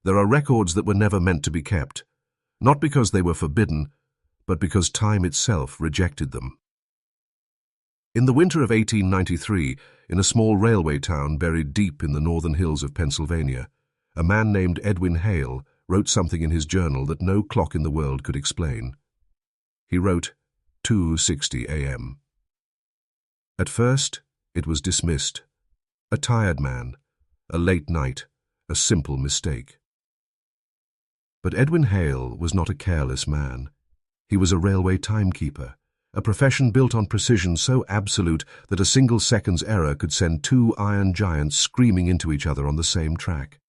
There are records that were never meant to be kept, not because they were forbidden, but because time itself rejected them. In the winter of 1893, in a small railway town buried deep in the northern hills of Pennsylvania, a man named Edwin Hale wrote something in his journal that no clock in the world could explain. He wrote 2:60 a.m. At first, it was dismissed. A tired man, a late night, a simple mistake. But Edwin Hale was not a careless man. He was a railway timekeeper, a profession built on precision so absolute that a single second's error could send two iron giants screaming into each other on the same track.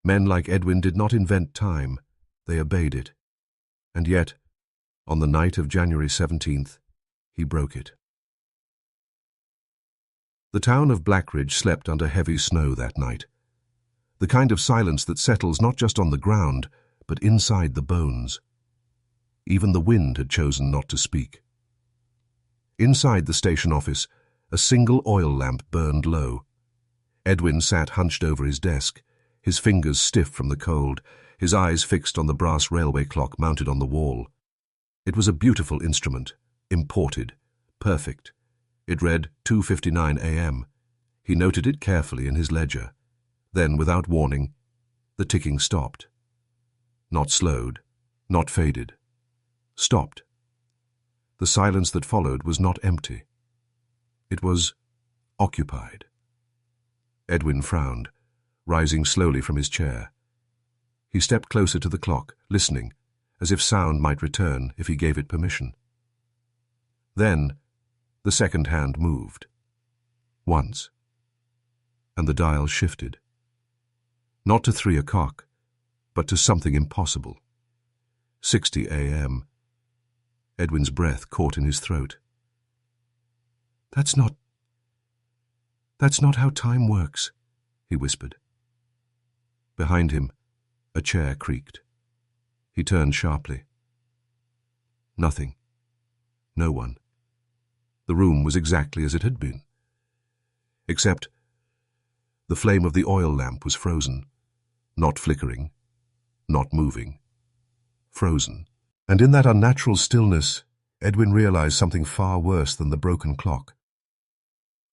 Men like Edwin did not invent time, they obeyed it. And yet, on the night of January 17th, he broke it. The town of Blackridge slept under heavy snow that night. The kind of silence that settles not just on the ground, but inside the bones. Even the wind had chosen not to speak. Inside the station office, a single oil lamp burned low. Edwin sat hunched over his desk, his fingers stiff from the cold, his eyes fixed on the brass railway clock mounted on the wall. It was a beautiful instrument, imported, perfect. It read 2:59 a.m. He noted it carefully in his ledger. Then, without warning, the ticking stopped. Not slowed, not faded. Stopped. The silence that followed was not empty. It was occupied. Edwin frowned, rising slowly from his chair. He stepped closer to the clock, listening, as if sound might return if he gave it permission. Then, the second hand moved. Once. And the dial shifted. Not to 3 o'clock, but to something impossible. 60 a.m. Edwin's breath caught in his throat. That's not how time works, he whispered. Behind him, a chair creaked. He turned sharply. Nothing. No one. The room was exactly as it had been. Except the flame of the oil lamp was frozen, not flickering, not moving. Frozen. And in that unnatural stillness, Edwin realized something far worse than the broken clock.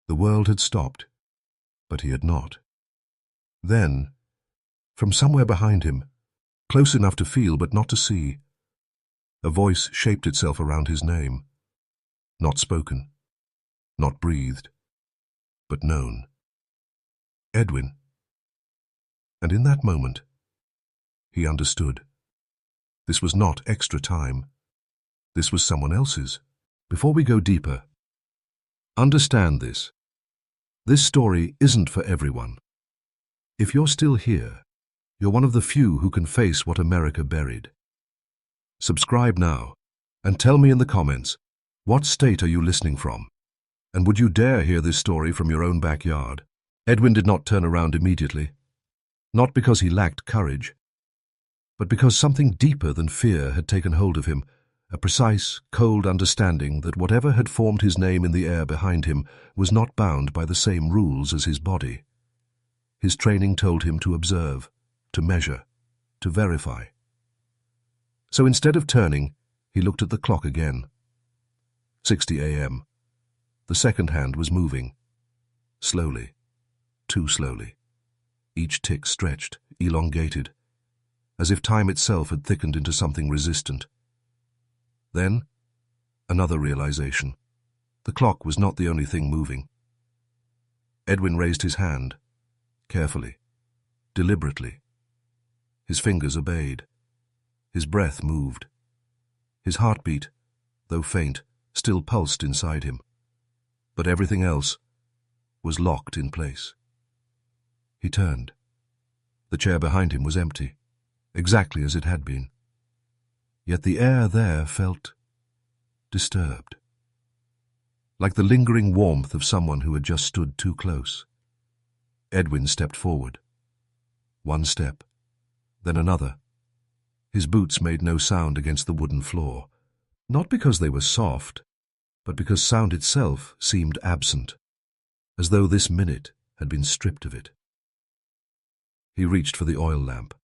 The world had stopped, but he had not. Then, from somewhere behind him, close enough to feel but not to see, a voice shaped itself around his name. Not spoken, not breathed, but known. Edwin. And in that moment, he understood. This was not extra time. This was someone else's. Before we go deeper, understand this. This story isn't for everyone. If you're still here, you're one of the few who can face what America buried. Subscribe now, and tell me in the comments, what state are you listening from? And would you dare hear this story from your own backyard? Edwin did not turn around immediately. Not because he lacked courage, but because something deeper than fear had taken hold of him, a precise, cold understanding that whatever had formed his name in the air behind him was not bound by the same rules as his body. His training told him to observe, to measure, to verify. So instead of turning, he looked at the clock again. 60 a.m. The second hand was moving. Slowly. Too slowly. Each tick stretched, elongated, as if time itself had thickened into something resistant. Then, another realization. The clock was not the only thing moving. Edwin raised his hand, carefully, deliberately. His fingers obeyed. His breath moved. His heartbeat, though faint, still pulsed inside him. But everything else was locked in place. He turned. The chair behind him was empty, exactly as it had been. Yet the air there felt disturbed, like the lingering warmth of someone who had just stood too close. Edwin stepped forward. One step, then another. His boots made no sound against the wooden floor, not because they were soft, but because sound itself seemed absent, as though this minute had been stripped of it. He reached for the oil lamp.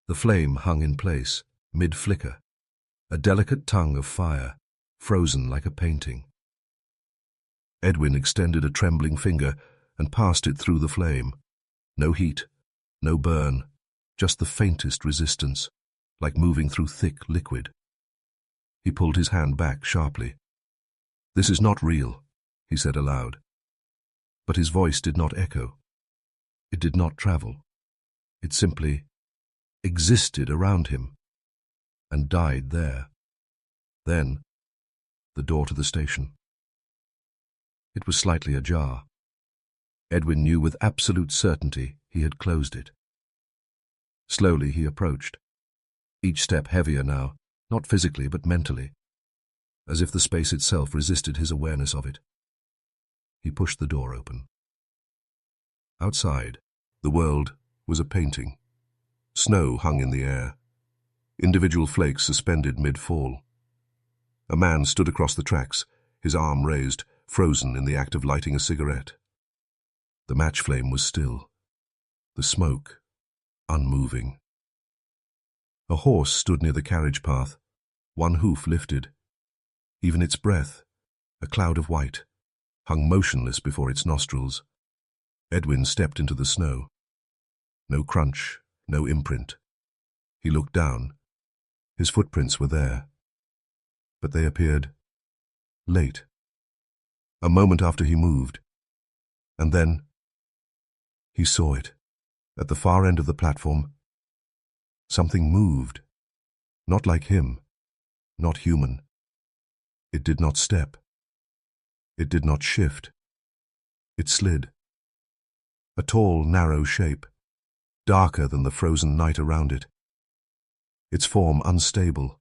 The flame hung in place, mid-flicker, a delicate tongue of fire, frozen like a painting. Edwin extended a trembling finger and passed it through the flame. No heat, no burn, just the faintest resistance, like moving through thick liquid. He pulled his hand back sharply. "This is not real," he said aloud. But his voice did not echo. It did not travel. It simply existed around him and died there. Then, the door to the station. It was slightly ajar. Edwin knew with absolute certainty he had closed it. Slowly he approached, each step heavier now, not physically but mentally, as if the space itself resisted his awareness of it. He pushed the door open. Outside, the world was a painting. Snow hung in the air, individual flakes suspended mid-fall. A man stood across the tracks, his arm raised, frozen in the act of lighting a cigarette. The match flame was still, the smoke unmoving. A horse stood near the carriage path, one hoof lifted. Even its breath, a cloud of white, hung motionless before its nostrils. Edwin stepped into the snow. No crunch, no imprint. He looked down. His footprints were there. But they appeared late. A moment after he moved. And then he saw it. At the far end of the platform, something moved. Not like him. Not human. It did not step. It did not shift. It slid. A tall, narrow shape, darker than the frozen night around it. Its form unstable,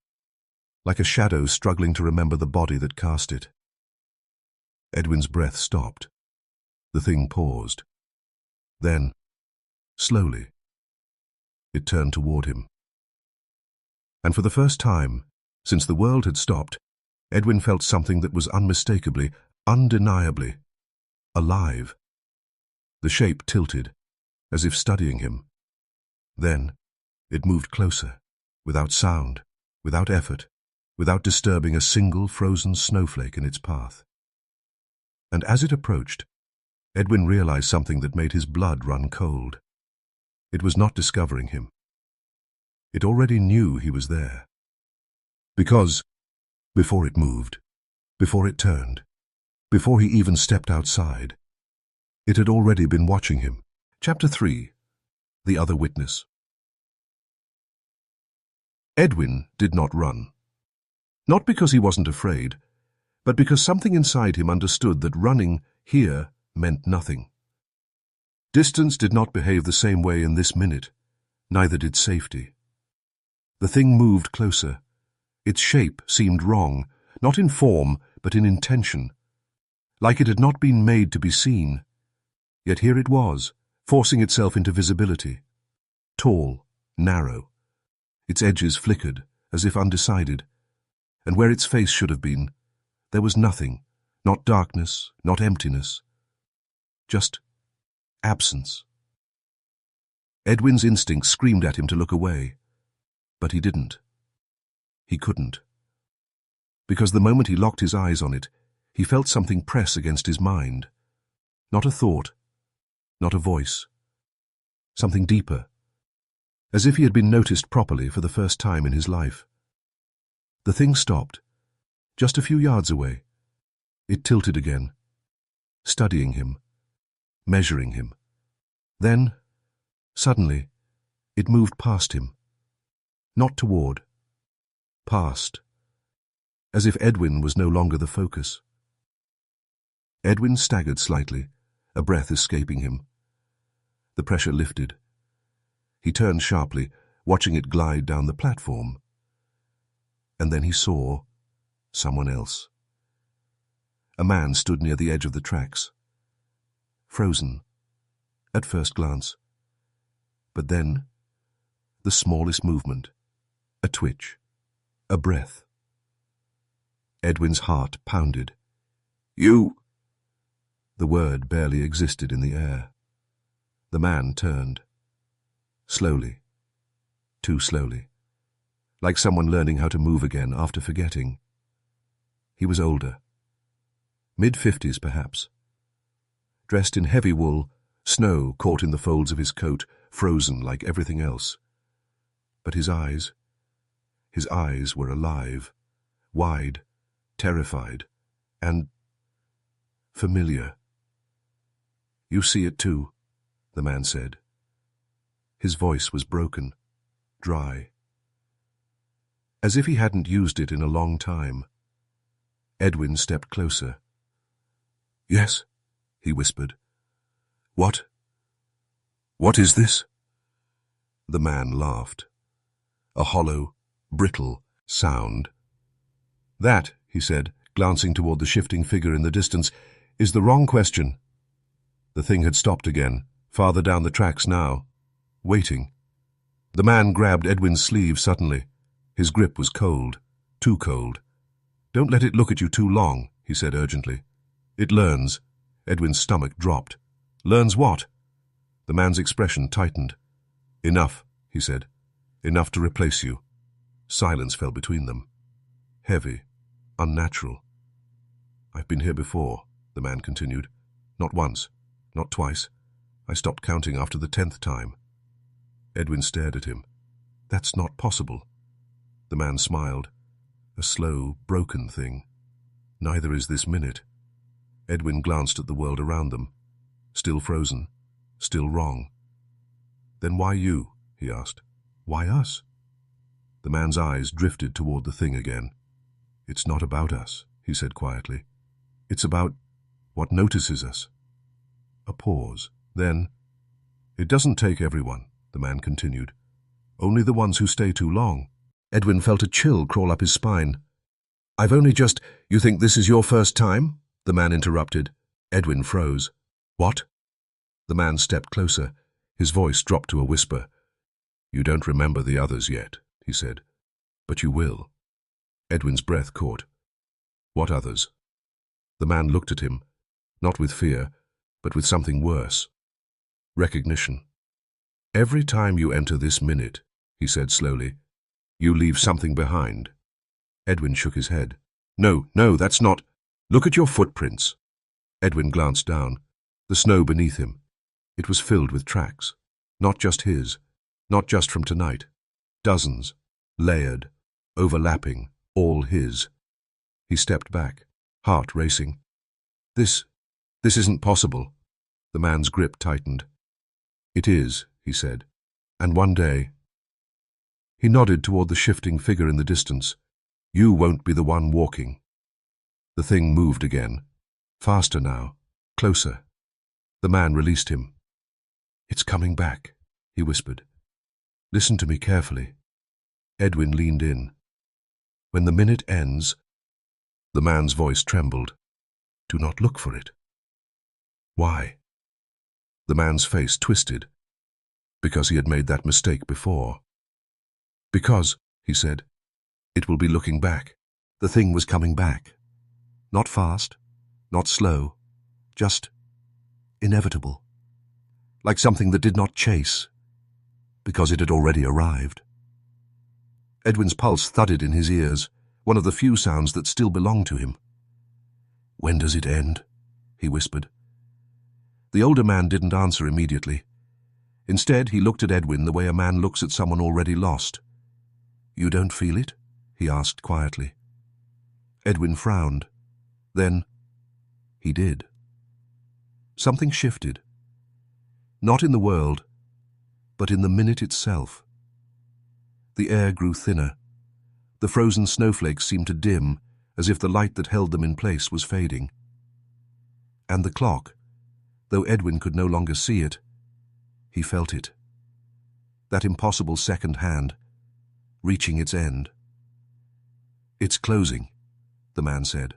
like a shadow struggling to remember the body that cast it. Edwin's breath stopped. The thing paused. Then, slowly, it turned toward him. And for the first time, since the world had stopped, Edwin felt something that was unmistakably, undeniably, alive. The shape tilted, as if studying him. Then, it moved closer, without sound, without effort, without disturbing a single frozen snowflake in its path. And as it approached, Edwin realized something that made his blood run cold. It was not discovering him. It already knew he was there. Because, before it moved, before it turned, before he even stepped outside, it had already been watching him. Chapter 3. The Other Witness. Edwin did not run. Not because he wasn't afraid, but because something inside him understood that running here meant nothing. Distance did not behave the same way in this minute, neither did safety. The thing moved closer. Its shape seemed wrong, not in form, but in intention, like it had not been made to be seen. Yet here it was, forcing itself into visibility. Tall, narrow. Its edges flickered, as if undecided, and where its face should have been, there was nothing, not darkness, not emptiness, just absence. Edwin's instinct screamed at him to look away, but he didn't. He couldn't. Because the moment he locked his eyes on it, he felt something press against his mind. Not a thought, not a voice. Something deeper, as if he had been noticed properly for the first time in his life. The thing stopped, just a few yards away. It tilted again, studying him, measuring him. Then, suddenly, it moved past him. Not toward, past, as if Edwin was no longer the focus. Edwin staggered slightly, a breath escaping him. The pressure lifted. He turned sharply, watching it glide down the platform. And then he saw someone else. A man stood near the edge of the tracks. Frozen, at first glance. But then, the smallest movement, a twitch, a breath. Edwin's heart pounded. "You!" The word barely existed in the air. The man turned. Slowly. too slowly, like someone learning how to move again after forgetting. He was older, mid-50s perhaps, dressed in heavy wool, snow caught in the folds of his coat, frozen like everything else. But his eyes were alive, wide, terrified, and familiar. "You see it too," the man said. His voice was broken, dry, as if he hadn't used it in a long time. Edwin stepped closer. "Yes," he whispered. What is this?" The man laughed. A hollow, brittle sound. "That," he said, glancing toward the shifting figure in the distance, "is the wrong question." The thing had stopped again, farther down the tracks now, waiting. The man grabbed Edwin's sleeve suddenly. His grip was cold, too cold. "Don't let it look at you too long," he said urgently. "It learns." Edwin's stomach dropped. "Learns what?" The man's expression tightened. "Enough," he said. "Enough to replace you." Silence fell between them. Heavy, unnatural. "I've been here before," the man continued. "Not once, not twice. I stopped counting after the 10th time." Edwin stared at him. "That's not possible." The man smiled. "A slow, broken thing. Neither is this minute." Edwin glanced at the world around them. Still frozen, still wrong. "Then why you?" he asked. "Why us?" The man's eyes drifted toward the thing again. "It's not about us," he said quietly. "It's about what notices us." A pause. Then, "It doesn't take everyone," the man continued. "Only the ones who stay too long." Edwin felt a chill crawl up his spine. "I've only just—" "You think this is your first time?" the man interrupted. Edwin froze. "What?" The man stepped closer. His voice dropped to a whisper. "You don't remember the others yet," he said. "But you will." Edwin's breath caught. "What others?" The man looked at him, not with fear, but with something worse. Recognition. "Every time you enter this minute," he said slowly, "you leave something behind." Edwin shook his head. No, that's not—" "Look at your footprints." Edwin glanced down. The snow beneath him. It was filled with tracks. Not just his. Not just from tonight. Dozens. Layered. Overlapping. All his. He stepped back, heart racing. This isn't possible." The man's grip tightened. "It is," he said. "And one day—" He nodded toward the shifting figure in the distance. "You won't be the one walking." The thing moved again. Faster now. Closer. The man released him. "It's coming back," he whispered. "Listen to me carefully." Edwin leaned in. "When the minute ends—" The man's voice trembled. "Do not look for it." "Why?" The man's face twisted. Because he had made that mistake before. "Because," he said, "it will be looking back." The thing was coming back. Not fast, not slow, just inevitable. Like something that did not chase, because it had already arrived. Edwin's pulse thudded in his ears, one of the few sounds that still belonged to him. "When does it end?" he whispered. The older man didn't answer immediately. Instead, he looked at Edwin the way a man looks at someone already lost. "You don't feel it?" he asked quietly. Edwin frowned. Then, he did. Something shifted. Not in the world, but in the minute itself. The air grew thinner. The frozen snowflakes seemed to dim, as if the light that held them in place was fading. And the clock, though Edwin could no longer see it, he felt it. That impossible second hand, reaching its end. "It's closing," the man said.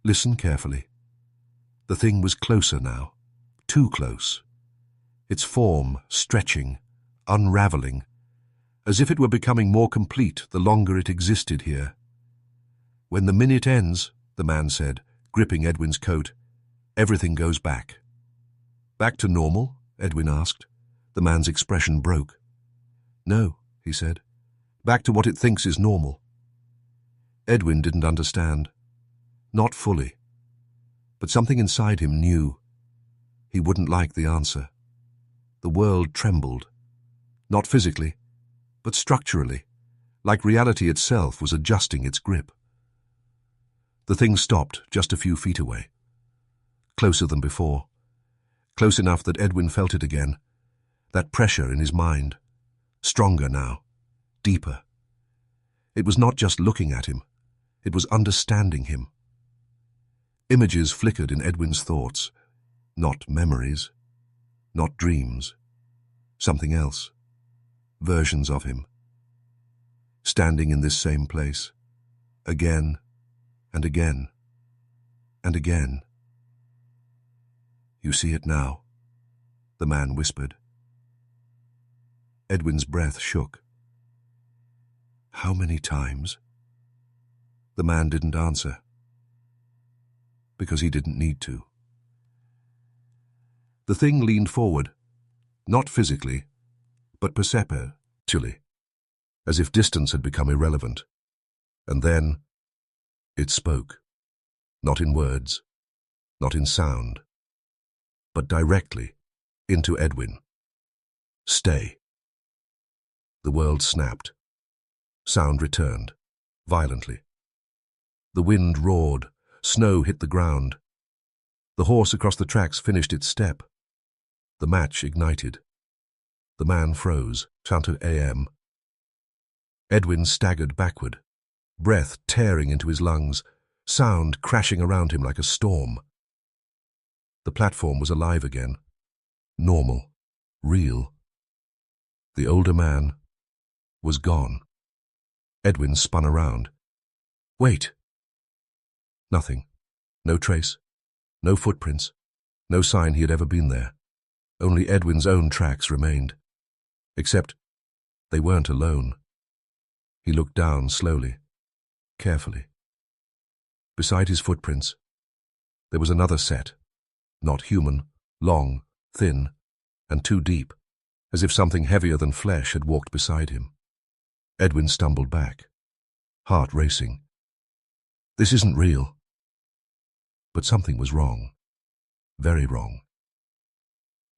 "Listen carefully." The thing was closer now, too close. Its form stretching, unraveling, as if it were becoming more complete the longer it existed here. "When the minute ends," the man said, gripping Edwin's coat, "everything goes back." "Back to normal?" Edwin asked. The man's expression broke. "No," he said. Back to what it thinks is normal. Edwin didn't understand. Not fully. But something inside him knew. He wouldn't like the answer. The world trembled. Not physically, but structurally, like reality itself was adjusting its grip. The thing stopped just a few feet away. Closer than before. Close enough that Edwin felt it again. That pressure in his mind. Stronger now. Deeper. It was not just looking at him. It was understanding him. Images flickered in Edwin's thoughts. Not memories. Not dreams. Something else. Versions of him. Standing in this same place. Again and again and again. You see it now, the man whispered. Edwin's breath shook. How many times? The man didn't answer. Because he didn't need to. The thing leaned forward, not physically, but perceptually, as if distance had become irrelevant. And then it spoke, not in words, not in sound, but directly into Edwin. Stay. The world snapped. Sound returned, violently. The wind roared, snow hit the ground. The horse across the tracks finished its step. The match ignited. The man froze, chanted AM. Edwin staggered backward, breath tearing into his lungs, sound crashing around him like a storm. The platform was alive again. Normal. Real. The older man was gone. Edwin spun around. Wait. Nothing. No trace. No footprints. No sign he had ever been there. Only Edwin's own tracks remained. Except they weren't alone. He looked down slowly, carefully. Beside his footprints, there was another set. Not human, long, thin, and too deep, as if something heavier than flesh had walked beside him. Edwin stumbled back, heart racing. This isn't real. But something was wrong. Very wrong.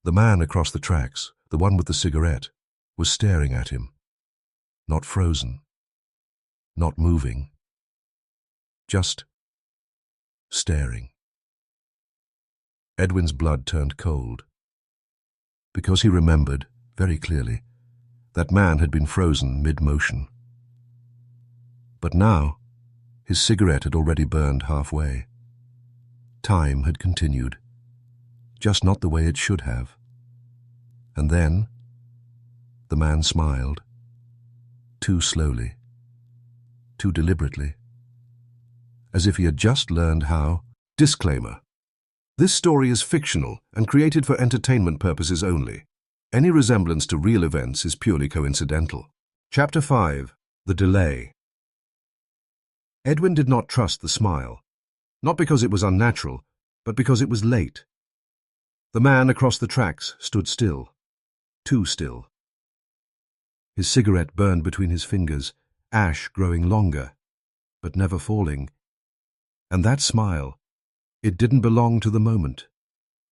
The man across the tracks, the one with the cigarette, was staring at him. Not frozen. Not moving. Just staring. Edwin's blood turned cold. Because he remembered, very clearly, that man had been frozen mid-motion. But now, his cigarette had already burned halfway. Time had continued, just not the way it should have. And then, the man smiled, too slowly, too deliberately, as if he had just learned how. Disclaimer. This story is fictional and created for entertainment purposes only. Any resemblance to real events is purely coincidental. Chapter 5. The Delay. Edwin did not trust the smile, not because it was unnatural, but because it was late. The man across the tracks stood still, too still. His cigarette burned between his fingers, ash growing longer, but never falling. And that smile, it didn't belong to the moment.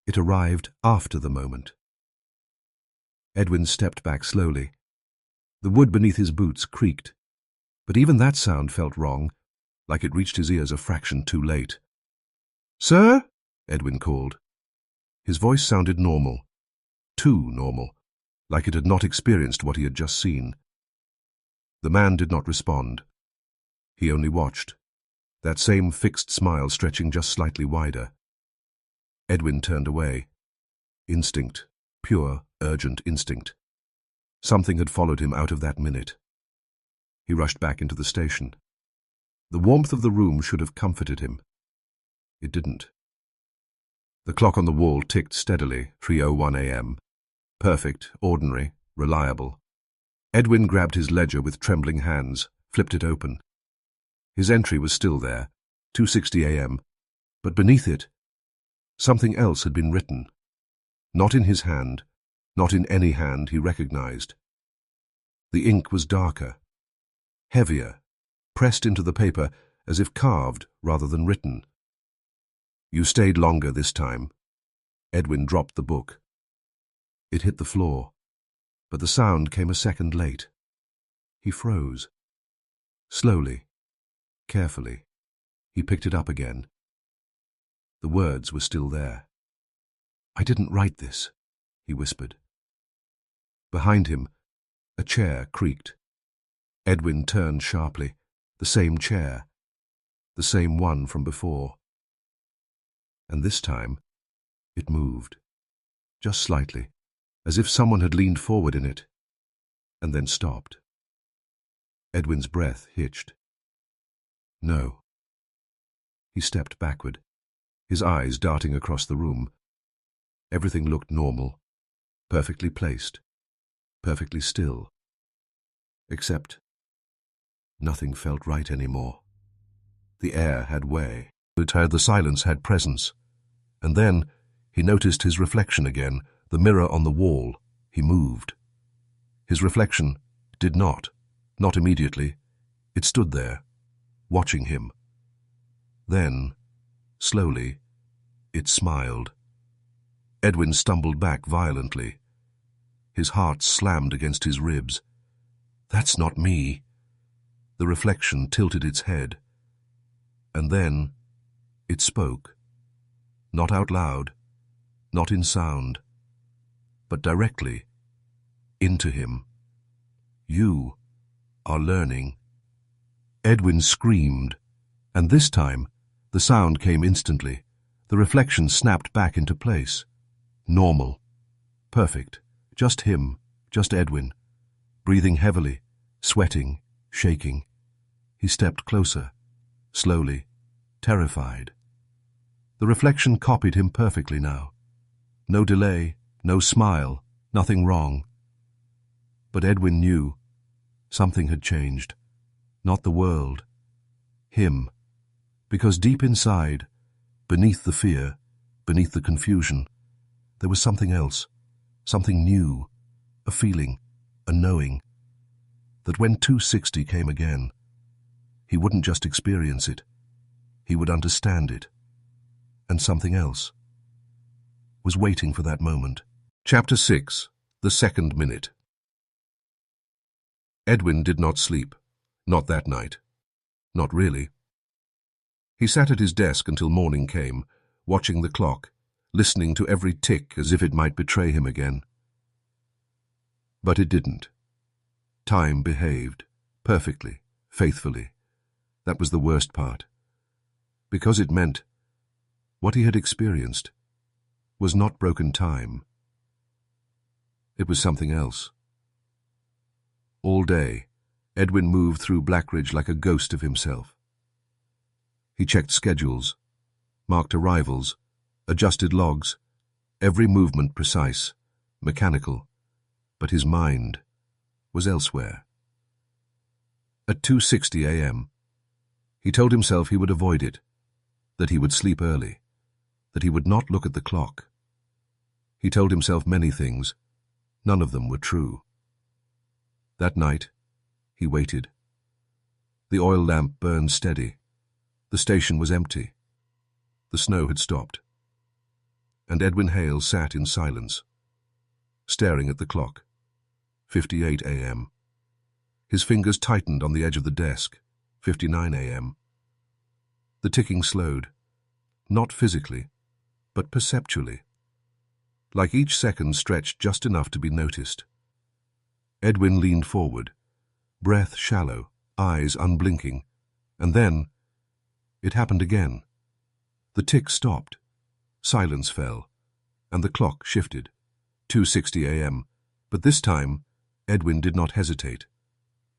It arrived after the moment. Edwin stepped back slowly. The wood beneath his boots creaked, but even that sound felt wrong, like it reached his ears a fraction too late. "Sir?" Edwin called. His voice sounded normal, too normal, like it had not experienced what he had just seen. The man did not respond. He only watched, that same fixed smile stretching just slightly wider. Edwin turned away. Instinct, pure, urgent instinct. Something had followed him out of that minute. He rushed back into the station. The warmth of the room should have comforted him. It didn't. The clock on the wall ticked steadily, 3:01 a.m. Perfect, ordinary, reliable. Edwin grabbed his ledger with trembling hands, flipped it open. His entry was still there, 2:60 a.m., but beneath it, something else had been written. Not in his hand, not in any hand he recognized. The ink was darker, heavier, pressed into the paper as if carved rather than written. You stayed longer this time. Edwin dropped the book. It hit the floor, but the sound came a second late. He froze. Slowly, carefully, he picked it up again. The words were still there. "I didn't write this," he whispered. Behind him, a chair creaked. Edwin turned sharply. The same chair, the same one from before. And this time, it moved, just slightly, as if someone had leaned forward in it, and then stopped. Edwin's breath hitched. No. He stepped backward, his eyes darting across the room. Everything looked normal, perfectly placed, perfectly still. Except nothing felt right anymore. The air had way. The silence had presence. And then he noticed his reflection again, the mirror on the wall. He moved. His reflection did not immediately. It stood there, watching him. Then, slowly, it smiled. Edwin stumbled back violently. His heart slammed against his ribs. "That's not me." The reflection tilted its head. And then it spoke. Not out loud, not in sound, but directly into him. "You are learning." Edwin screamed, and this time the sound came instantly. The reflection snapped back into place. Normal. Perfect. Just him, just Edwin. Breathing heavily, sweating, shaking. He stepped closer, slowly, terrified. The reflection copied him perfectly now. No delay, no smile, nothing wrong. But Edwin knew something had changed. Not the world. Him. Because deep inside, beneath the fear, beneath the confusion, there was something else, something new, a feeling, a knowing, that when 260 came again, he wouldn't just experience it, he would understand it. And something else was waiting for that moment. Chapter 6. The Second Minute. Edwin did not sleep. Not that night. Not really. He sat at his desk until morning came, watching the clock, listening to every tick as if it might betray him again. But it didn't. Time behaved, perfectly, faithfully. That was the worst part. Because it meant what he had experienced was not broken time. It was something else. All day, Edwin moved through Blackridge like a ghost of himself. He checked schedules, marked arrivals, adjusted logs, every movement precise, mechanical, but his mind was elsewhere. At 2:60 a.m., he told himself he would avoid it, that he would sleep early, that he would not look at the clock. He told himself many things. None of them were true. That night, he waited. The oil lamp burned steady. The station was empty. The snow had stopped. And Edwin Hale sat in silence, staring at the clock. 58 a.m. His fingers tightened on the edge of the desk. 59 a.m. The ticking slowed, not physically, but perceptually, like each second stretched just enough to be noticed. Edwin leaned forward, breath shallow, eyes unblinking, and then it happened again. The tick stopped, silence fell, and the clock shifted. 2:60 a.m., but this time Edwin did not hesitate.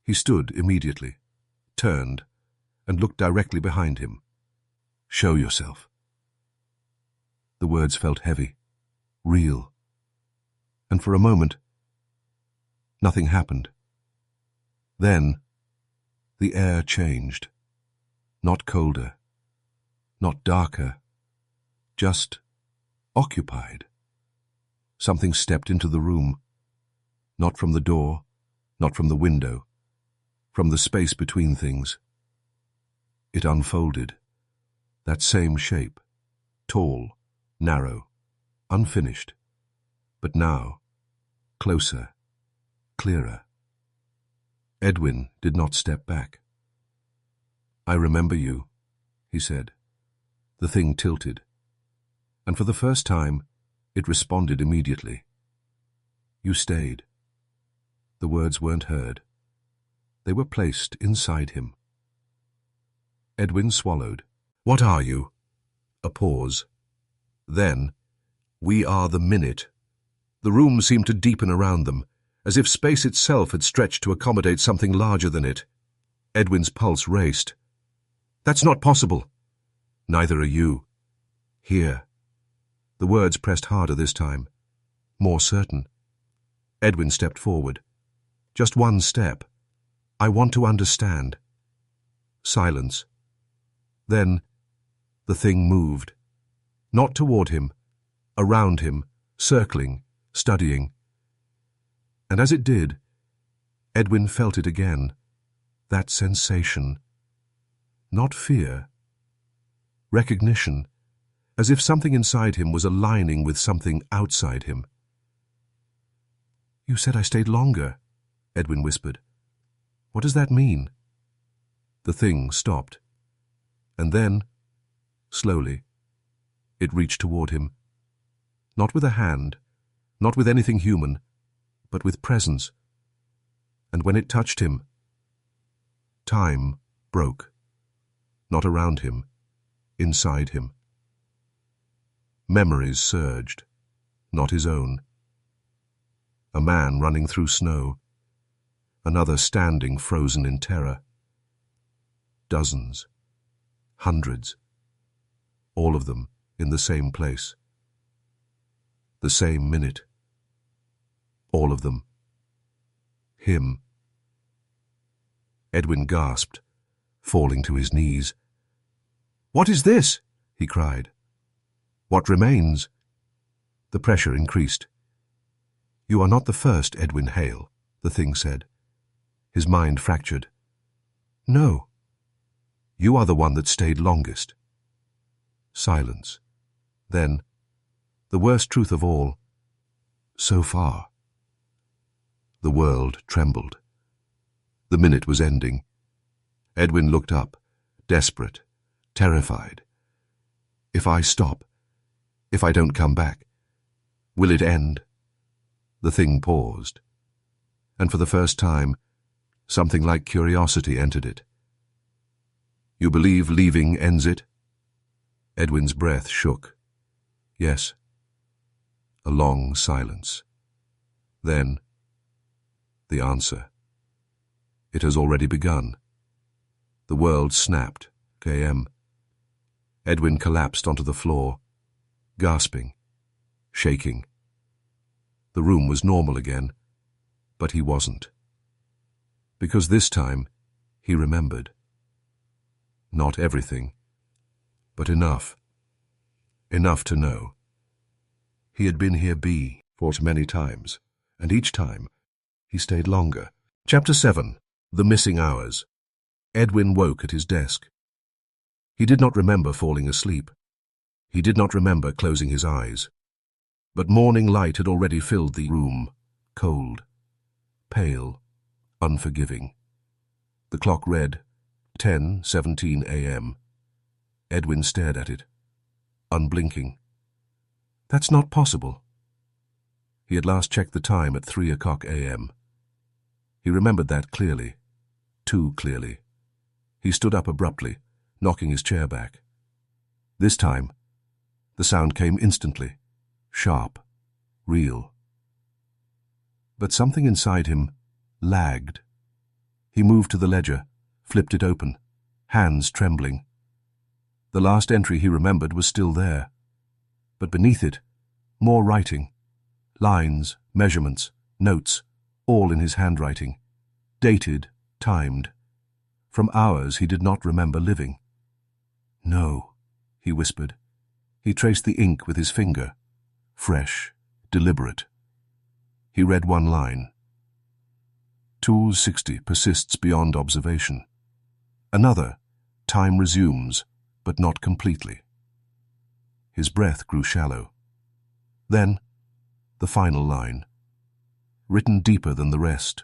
He stood immediately, turned, and looked directly behind him. "Show yourself." The words felt heavy, real. And for a moment, nothing happened. Then, the air changed. Not colder, not darker, just occupied. Something stepped into the room, not from the door, not from the window, from the space between things. It unfolded, that same shape, tall, narrow, unfinished, but now, closer, clearer. Edwin did not step back. "I remember you," he said. The thing tilted, and for the first time, it responded immediately. "You stayed." The words weren't heard. They were placed inside him. Edwin swallowed. "What are you?" A pause. Then, "We are the minute." The room seemed to deepen around them, as if space itself had stretched to accommodate something larger than it. Edwin's pulse raced. "That's not possible." "Neither are you." "Here." The words pressed harder this time, more certain. Edwin stepped forward. "Just one step. I want to understand." Silence. Then, the thing moved. Not toward him, around him, circling, studying. And as it did, Edwin felt it again, that sensation. Not fear. Recognition, as if something inside him was aligning with something outside him. "You said I stayed longer," Edwin whispered. "What does that mean?" The thing stopped. And then, slowly, it reached toward him. Not with a hand, not with anything human, but with presence. And when it touched him, time broke. Not around him, inside him. Memories surged, not his own. A man running through snow, another standing frozen in terror. Dozens, hundreds, all of them in the same place. The same minute. All of them. Him. Edwin gasped, falling to his knees. "What is this?" he cried. "What remains?" The pressure increased. "You are not the first Edwin Hale," the thing said. His mind fractured. "No. You are the one that stayed longest." Silence. Then, the worst truth of all, so far. The world trembled. The minute was ending. Edwin looked up, desperate, terrified. "If I stop, if I don't come back, will it end?" The thing paused, and for the first time, something like curiosity entered it. "You believe leaving ends it?" Edwin's breath shook. "Yes." A long silence. Then, the answer. "It has already begun." The world snapped, km. Edwin collapsed onto the floor, gasping, shaking. The room was normal again, but he wasn't. Because this time, he remembered. Not everything, but enough. Enough to know. He had been here fought many times, and each time, he stayed longer. Chapter 7. The Missing Hours. Edwin woke at his desk. He did not remember falling asleep. He did not remember closing his eyes. But morning light had already filled the room, cold, pale, unforgiving. The clock read 10:17 a.m. Edwin stared at it, unblinking. That's not possible. He had last checked the time at 3 o'clock a.m. He remembered that clearly, too clearly. He stood up abruptly, knocking his chair back. This time, the sound came instantly, sharp, real. But something inside him lagged. He moved to the ledger, flipped it open, hands trembling. The last entry he remembered was still there, but beneath it, more writing. Lines, measurements, notes, all in his handwriting. Dated, timed. From hours he did not remember living. "No," he whispered. He traced the ink with his finger. Fresh, deliberate. He read one line. 260 persists beyond observation. Another, time resumes, but not completely. His breath grew shallow. Then, the final line, written deeper than the rest,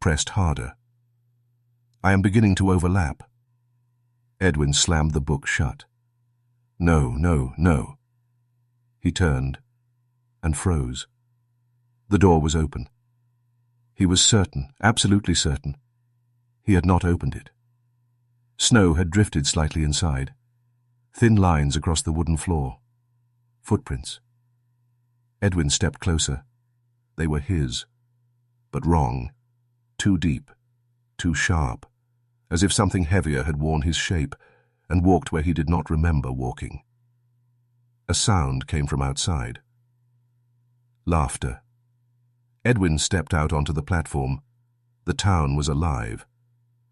pressed harder. I am beginning to overlap. Edwin slammed the book shut. No, no, no. He turned and froze. The door was open. He was certain, absolutely certain. He had not opened it. Snow had drifted slightly inside. Thin lines across the wooden floor. Footprints. Edwin stepped closer. They were his, but wrong. Too deep, too sharp, as if something heavier had worn his shape and walked where he did not remember walking. A sound came from outside. Laughter. Edwin stepped out onto the platform. The town was alive.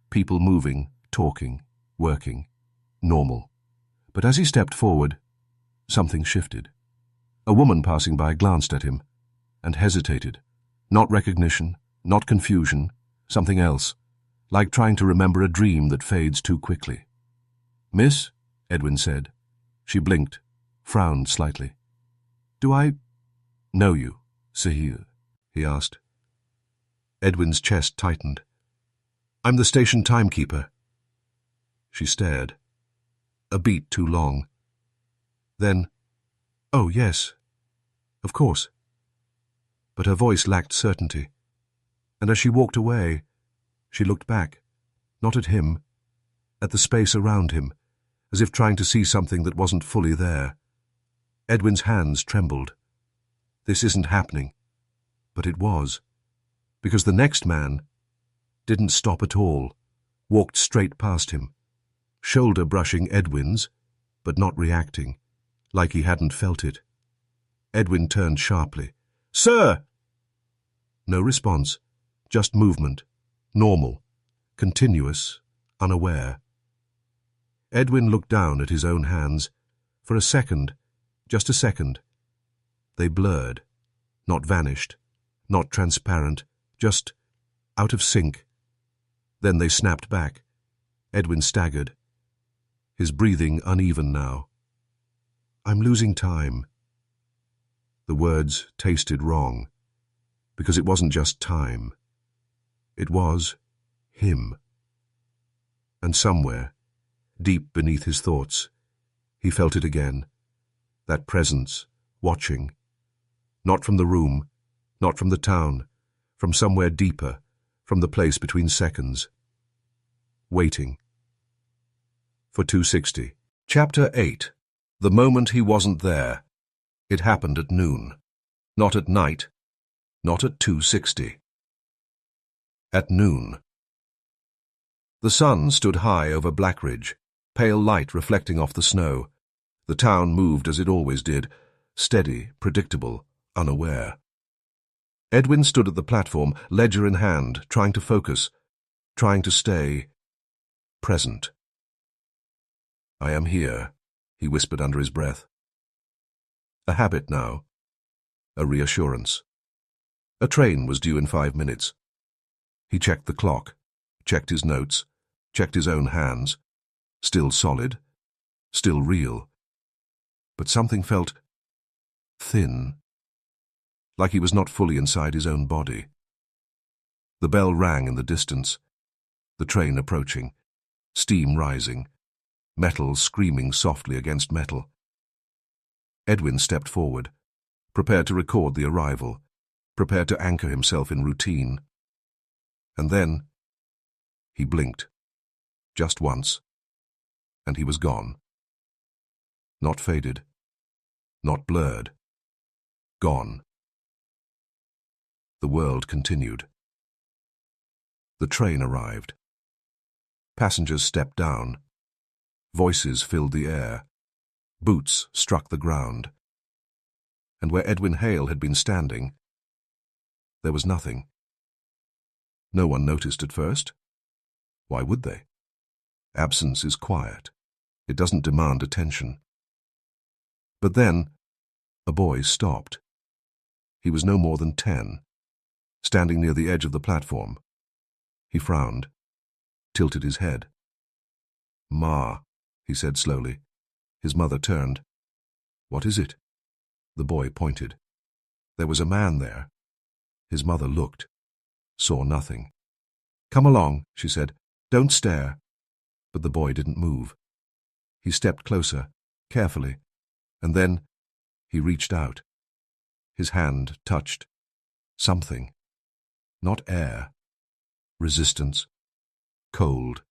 People moving, talking, working. Normal. But as he stepped forward, something shifted. A woman passing by glanced at him and hesitated. Not recognition, not confusion, something else, like trying to remember a dream that fades too quickly. "Miss?" Edwin said. She blinked, frowned slightly. "Do I know you, Sahil?" he asked. Edwin's chest tightened. "I'm the station timekeeper." She stared. A beat too long. Then, "Oh, yes, of course." But her voice lacked certainty, and as she walked away, she looked back, not at him, at the space around him, as if trying to see something that wasn't fully there. Edwin's hands trembled. This isn't happening. But it was, because the next man didn't stop at all, walked straight past him, shoulder brushing Edwin's, but not reacting, like he hadn't felt it. Edwin turned sharply. "Sir!" No response, just movement, normal, continuous, unaware. Edwin looked down at his own hands. For a second, just a second. They blurred, not vanished, not transparent, just out of sync. Then they snapped back. Edwin staggered, his breathing uneven now. "I'm losing time." The words tasted wrong, because it wasn't just time. It was him. And somewhere, deep beneath his thoughts, he felt it again, that presence, watching. Not from the room, not from the town, from somewhere deeper, from the place between seconds. Waiting. For 260. Chapter 8. The moment he wasn't there. It happened at noon. Not at night. Not at 260. At noon. The sun stood high over Blackridge, pale light reflecting off the snow. The town moved as it always did, steady, predictable, unaware. Edwin stood at the platform, ledger in hand, trying to focus, trying to stay present. "I am here," he whispered under his breath. A habit now. A reassurance. A train was due in 5 minutes. He checked the clock, checked his notes, checked his own hands. Still solid, still real. But something felt thin, like he was not fully inside his own body. The bell rang in the distance. The train approaching, steam rising, metal screaming softly against metal. Edwin stepped forward, prepared to record the arrival, prepared to anchor himself in routine. And then he blinked, just once, and he was gone. Not faded, not blurred, gone. The world continued. The train arrived. Passengers stepped down. Voices filled the air. Boots struck the ground. And where Edwin Hale had been standing, there was nothing. No one noticed at first. Why would they? Absence is quiet. It doesn't demand attention. But then, a boy stopped. He was no more than 10, standing near the edge of the platform, He frowned, tilted his head. "Ma," he said slowly. His mother turned. "What is it?" The boy pointed. There was a man there. His mother looked, saw nothing. "Come along," she said. "Don't stare." But the boy didn't move. He stepped closer, carefully, and then he reached out. His hand touched something. Not air. Resistance. Cold.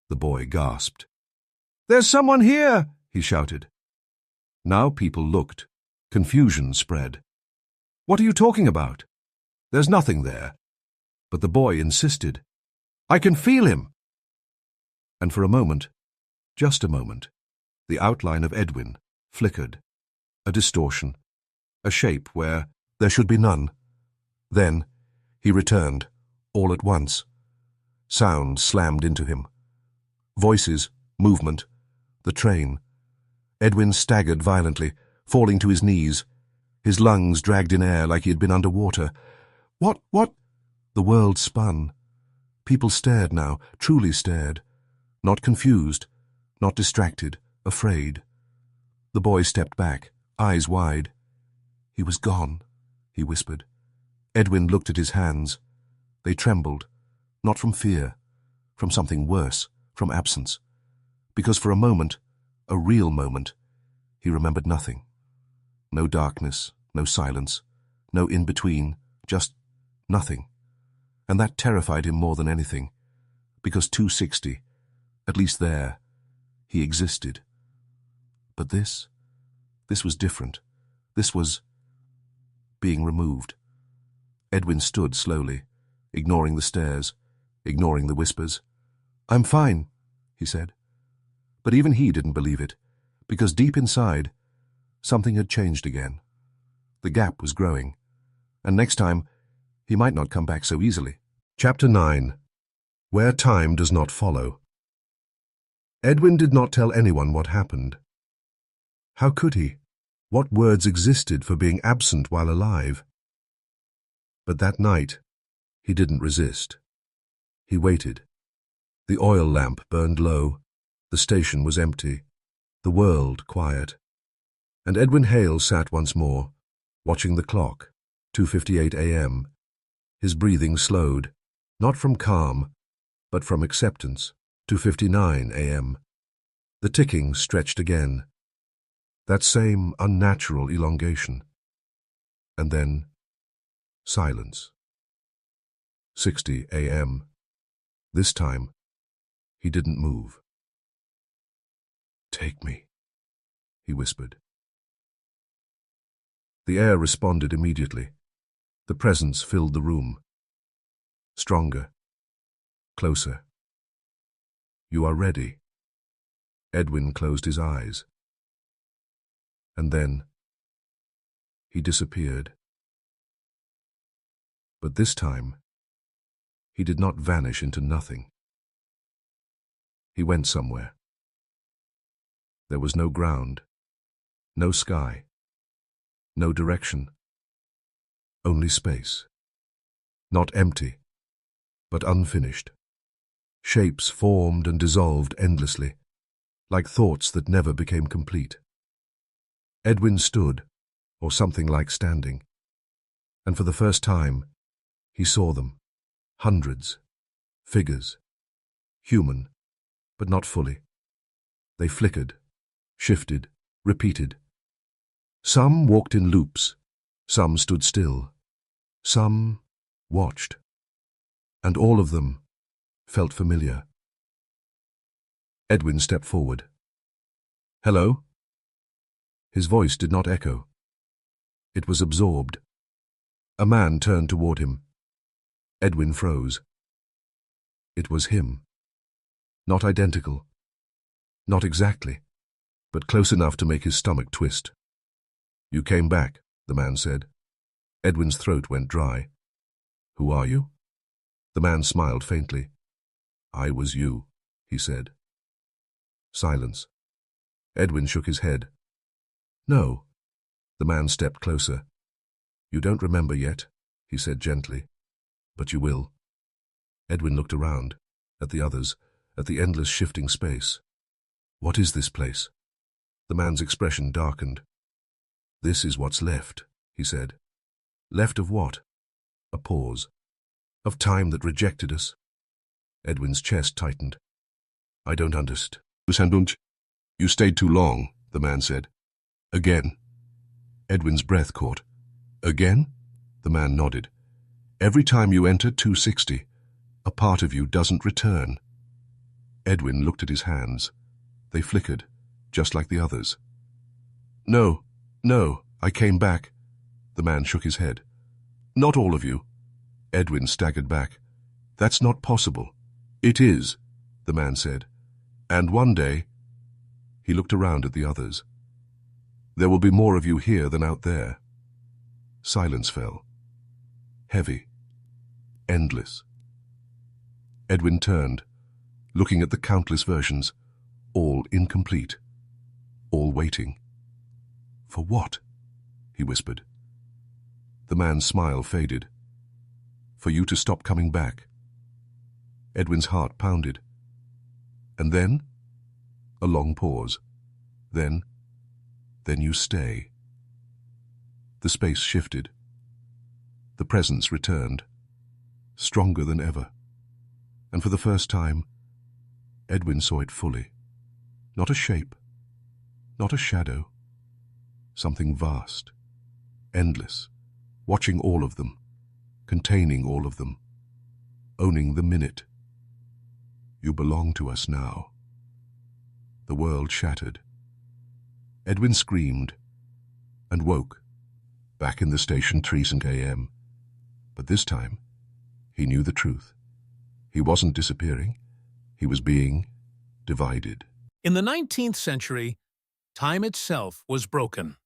The boy gasped. "There's someone here!" he shouted. Now people looked. Confusion spread. "What are you talking about?" "There's nothing there." But the boy insisted. "I can feel him!" And for a moment, just a moment, the outline of Edwin flickered. A distortion. A shape where there should be none. Then he returned, all at once. Sound slammed into him. Voices, movement, the train. Edwin staggered violently, falling to his knees. His lungs dragged in air like he had been under water. What? The world spun. People stared now, truly stared. Not confused, not distracted, afraid. The boy stepped back, eyes wide. "He was gone," he whispered. Edwin looked at his hands. They trembled, not from fear, from something worse, from absence. Because for a moment, a real moment, he remembered nothing. No darkness, no silence, no in-between, just nothing. And that terrified him more than anything, because 260, at least there, he existed. But this was different. This was being removed. Edwin stood slowly, ignoring the stares, ignoring the whispers. "I'm fine," he said. But even he didn't believe it, because deep inside, something had changed again. The gap was growing, and next time, he might not come back so easily. Chapter 9. Where Time Does Not Follow. Edwin did not tell anyone what happened. How could he? What words existed for being absent while alive? But that night, he didn't resist. He waited. The oil lamp burned low. The station was empty. The world quiet. And Edwin Hale sat once more, watching the clock, 2:58 a.m. His breathing slowed, not from calm, but from acceptance, 2:59 a.m. The ticking stretched again. That same unnatural elongation. And then, silence. 60 a.m. This time, he didn't move. "Take me," he whispered. The air responded immediately. The presence filled the room. Stronger. Closer. "You are ready." Edwin closed his eyes. And then, he disappeared. But this time, he did not vanish into nothing. He went somewhere. There was no ground, no sky, no direction, only space. Not empty, but unfinished. Shapes formed and dissolved endlessly, like thoughts that never became complete. Edwin stood, or something like standing, and for the first time, he saw them. Hundreds. Figures. Human, but not fully. They flickered, shifted, repeated. Some walked in loops, some stood still, some watched. And all of them felt familiar. Edwin stepped forward. "Hello?" His voice did not echo. It was absorbed. A man turned toward him. Edwin froze. It was him. Not identical. Not exactly, but close enough to make his stomach twist. "You came back," the man said. Edwin's throat went dry. "Who are you?" The man smiled faintly. "I was you," he said. Silence. Edwin shook his head. "No." The man stepped closer. "You don't remember yet," he said gently, "but you will." Edwin looked around, at the others, at the endless shifting space. What is this place? The man's expression darkened. This is what's left, he said. Left of what? A pause. Of time that rejected us. Edwin's chest tightened. I don't understand. You stayed too long, the man said. Again. Edwin's breath caught. Again? The man nodded. Every time you enter 260, a part of you doesn't return. Edwin looked at his hands. They flickered, just like the others. No, I came back. The man shook his head. Not all of you. Edwin staggered back. That's not possible. It is, the man said. And one day... He looked around at the others. There will be more of you here than out there. Silence fell. Heavy. Endless. Edwin turned, looking at the countless versions, all incomplete, all waiting. For what? He whispered. The man's smile faded. For you to stop coming back. Edwin's heart pounded. And then? A long pause. Then you stay. The space shifted. The presence returned, stronger than ever. And for the first time, Edwin saw it fully. Not a shape, not a shadow. Something vast, endless, watching all of them, containing all of them, owning the minute. You belong to us now. The world shattered. Edwin screamed and woke, back in the station 3 a.m. But this time, he knew the truth. He wasn't disappearing. He was being divided. In the 19th century, time itself was broken.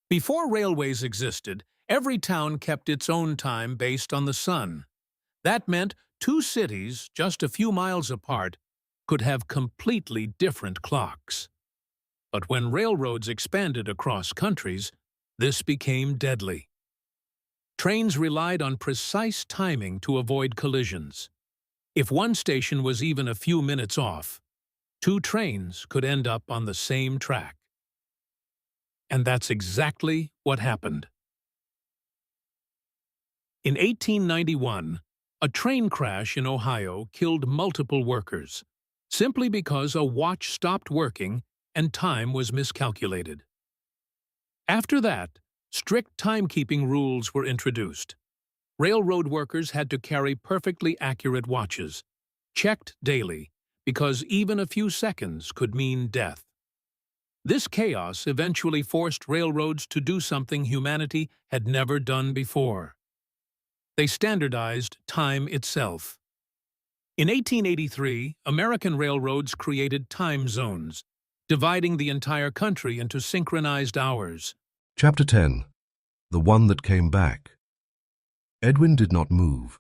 Before railways existed, every town kept its own time based on the sun. That meant two cities, just a few miles apart, could have completely different clocks. But when railroads expanded across countries, this became deadly. Trains relied on precise timing to avoid collisions. If one station was even a few minutes off, two trains could end up on the same track. And that's exactly what happened. In 1891, a train crash in Ohio killed multiple workers, simply because a watch stopped working and time was miscalculated. After that, strict timekeeping rules were introduced. Railroad workers had to carry perfectly accurate watches, checked daily, because even a few seconds could mean death. This chaos eventually forced railroads to do something humanity had never done before. They standardized time itself. In 1883, American railroads created time zones, dividing the entire country into synchronized hours. Chapter 10. The One That Came Back. Edwin did not move.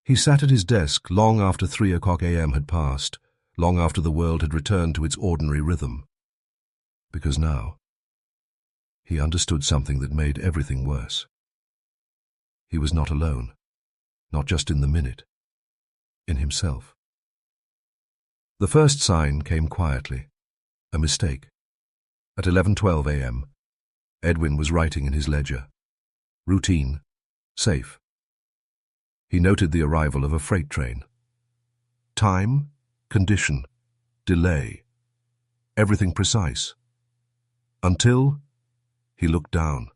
He sat at his desk long after 3 a.m. had passed, long after the world had returned to its ordinary rhythm. Because now, he understood something that made everything worse. He was not alone, not just in the minute, in himself. The first sign came quietly, a mistake. At 11:12 a.m., Edwin was writing in his ledger. Routine, safe. He noted the arrival of a freight train. Time, condition, delay, everything precise. Until he looked down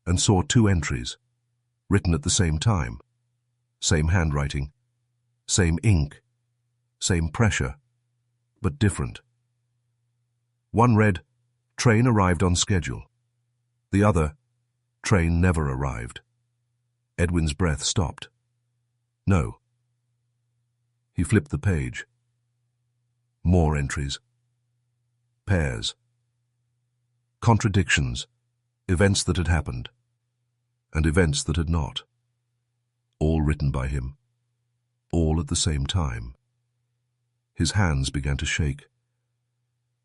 and saw two entries, written at the same time, same handwriting, same ink, same pressure, but different. One read, "Train arrived on schedule." The other, "Train never arrived." Edwin's breath stopped. No. He flipped the page. More entries. Pairs. Contradictions. Events that had happened. And events that had not. All written by him. All at the same time. His hands began to shake.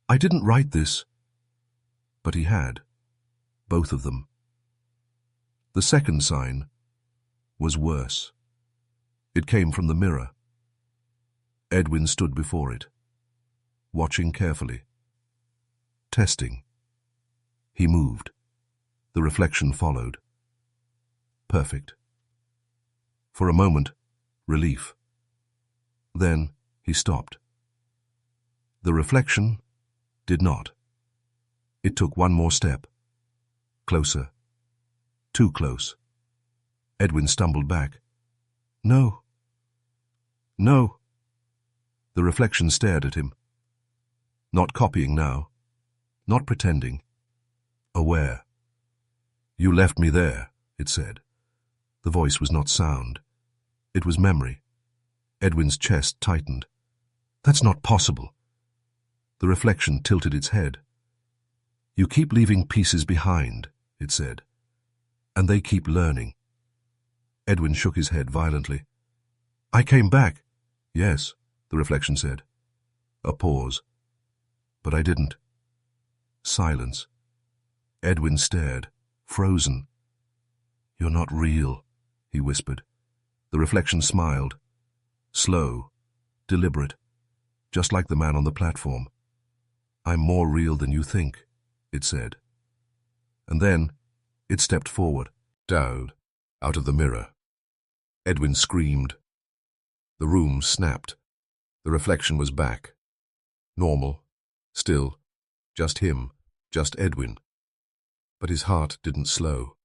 I didn't write this. But he had. Both of them. The second sign was worse. It came from the mirror. Edwin stood before it, watching carefully. Testing. He moved. The reflection followed. Perfect. For a moment, relief. Then he stopped. The reflection did not. It took one more step. Closer. Too close. Edwin stumbled back. No. No. The reflection stared at him. Not copying now. Not pretending. Aware. You left me there, it said. The voice was not sound. It was memory. Edwin's chest tightened. That's not possible. The reflection tilted its head. You keep leaving pieces behind, it said. And they keep learning. Edwin shook his head violently. I came back. Yes, the reflection said. A pause. But I didn't. Silence. Edwin stared, frozen. You're not real, he whispered. The reflection smiled. Slow, deliberate, just like the man on the platform. I'm more real than you think, it said. And then it stepped forward, down, out of the mirror. Edwin screamed. The room snapped. The reflection was back. Normal, still, just him, just Edwin. But his heart didn't slow.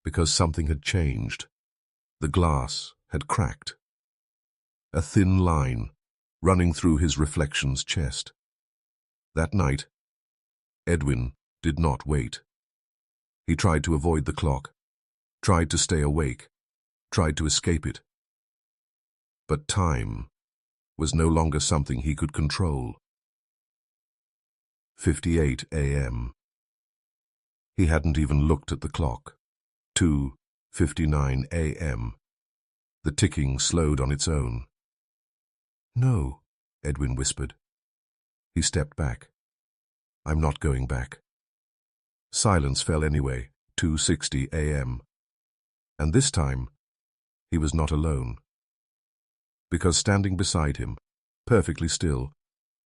Because something had changed. The glass had cracked. A thin line running through his reflection's chest. That night, Edwin did not wait. He tried to avoid the clock, tried to stay awake, tried to escape it. But time was no longer something he could control. 58 a.m. He hadn't even looked at the clock. 2:59 a.m. The ticking slowed on its own. No, Edwin whispered. He stepped back. I'm not going back. Silence fell anyway, 2:60 a.m. And this time, he was not alone. Because standing beside him, perfectly still,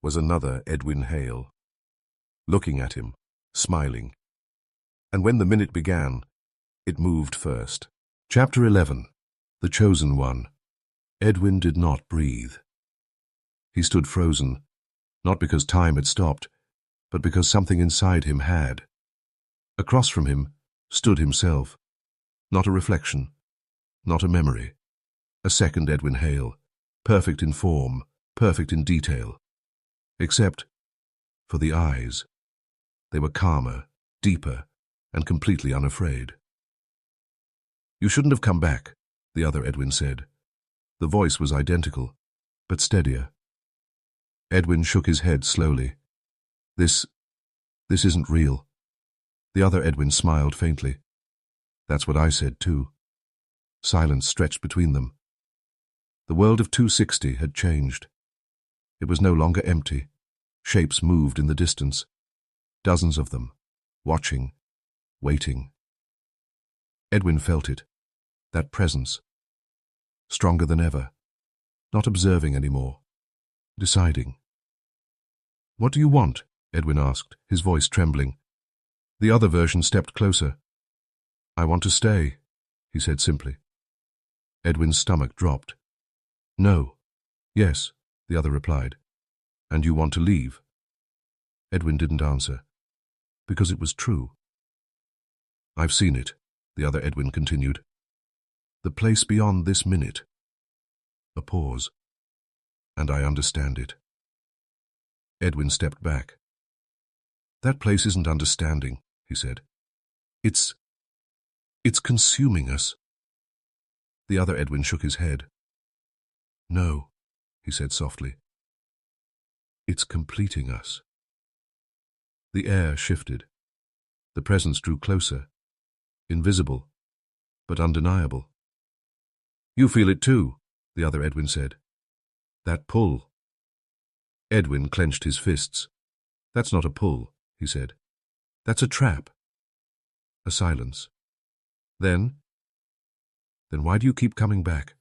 was another Edwin Hale. Looking at him, smiling. And when the minute began, it moved first. Chapter 11. The Chosen One. Edwin did not breathe. He stood frozen, not because time had stopped, but because something inside him had. Across from him stood himself. Not a reflection, not a memory. A second Edwin Hale, perfect in form, perfect in detail. Except for the eyes. They were calmer, deeper, and completely unafraid. You shouldn't have come back, the other Edwin said. The voice was identical, but steadier. Edwin shook his head slowly. This isn't real. The other Edwin smiled faintly. That's what I said too. Silence stretched between them. The world of 260 had changed. It was no longer empty. Shapes moved in the distance. Dozens of them, watching, waiting. Edwin felt it, that presence. Stronger than ever. Not observing anymore. Deciding. What do you want? Edwin asked, his voice trembling. The other version stepped closer. I want to stay, he said simply. Edwin's stomach dropped. No. Yes, the other replied. And you want to leave? Edwin didn't answer, because it was true. I've seen it, the other Edwin continued. The place beyond this minute. A pause. And I understand it. Edwin stepped back. That place isn't understanding, he said. It's consuming us. The other Edwin shook his head. No, he said softly. It's completing us. The air shifted. The presence drew closer. Invisible, but undeniable. You feel it too, the other Edwin said. That pull. Edwin clenched his fists. That's not a pull, he said. That's a trap. A silence. Then why do you keep coming back?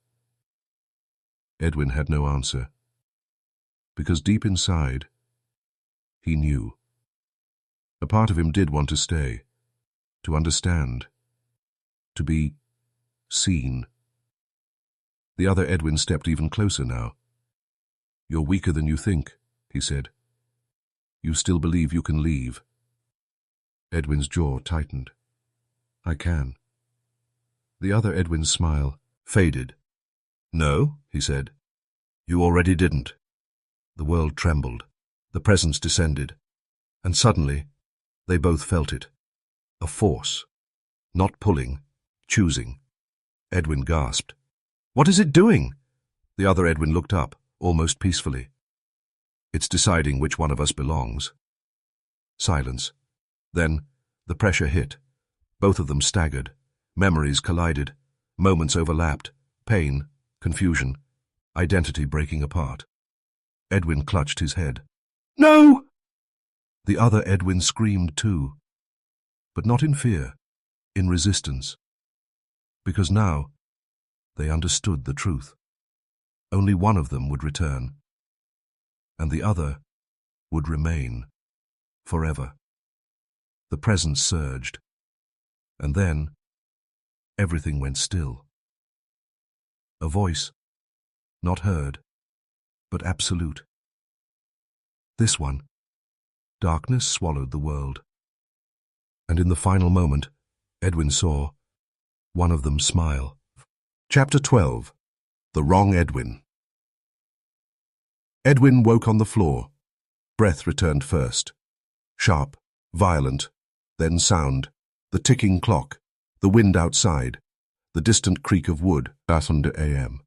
Edwin had no answer, because deep inside, he knew. A part of him did want to stay, to understand, to be seen. The other Edwin stepped even closer now. "You're weaker than you think," he said. "You still believe you can leave." Edwin's jaw tightened. "I can." The other Edwin's smile faded. "No," he said. "You already didn't." The world trembled. The presence descended. And suddenly, they both felt it. A force. Not pulling, choosing. Edwin gasped. "What is it doing?" The other Edwin looked up, almost peacefully. "It's deciding which one of us belongs." Silence. Then, the pressure hit. Both of them staggered. Memories collided. Moments overlapped. Pain, confusion, identity breaking apart. Edwin clutched his head. "No!" The other Edwin screamed too. But not in fear, in resistance. Because now, they understood the truth. Only one of them would return. And the other would remain. Forever. The presence surged. And then, everything went still. A voice, not heard, but absolute. This one. Darkness swallowed the world. And in the final moment, Edwin saw one of them smile. Chapter 12. The Wrong Edwin. Edwin woke on the floor. Breath returned first. Sharp, violent, then sound, the ticking clock, the wind outside, the distant creak of wood, Asunde a.m.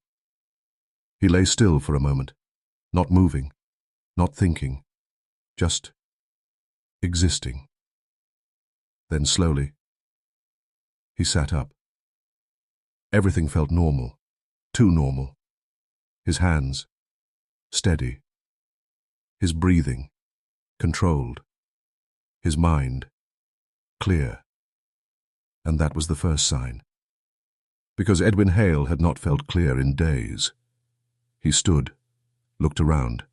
He lay still for a moment, not moving, not thinking, just existing. Then slowly, he sat up. Everything felt normal, too normal. His hands, steady. His breathing, controlled. His mind, clear. And that was the first sign. Because Edwin Hale had not felt clear in days. He stood, looked around.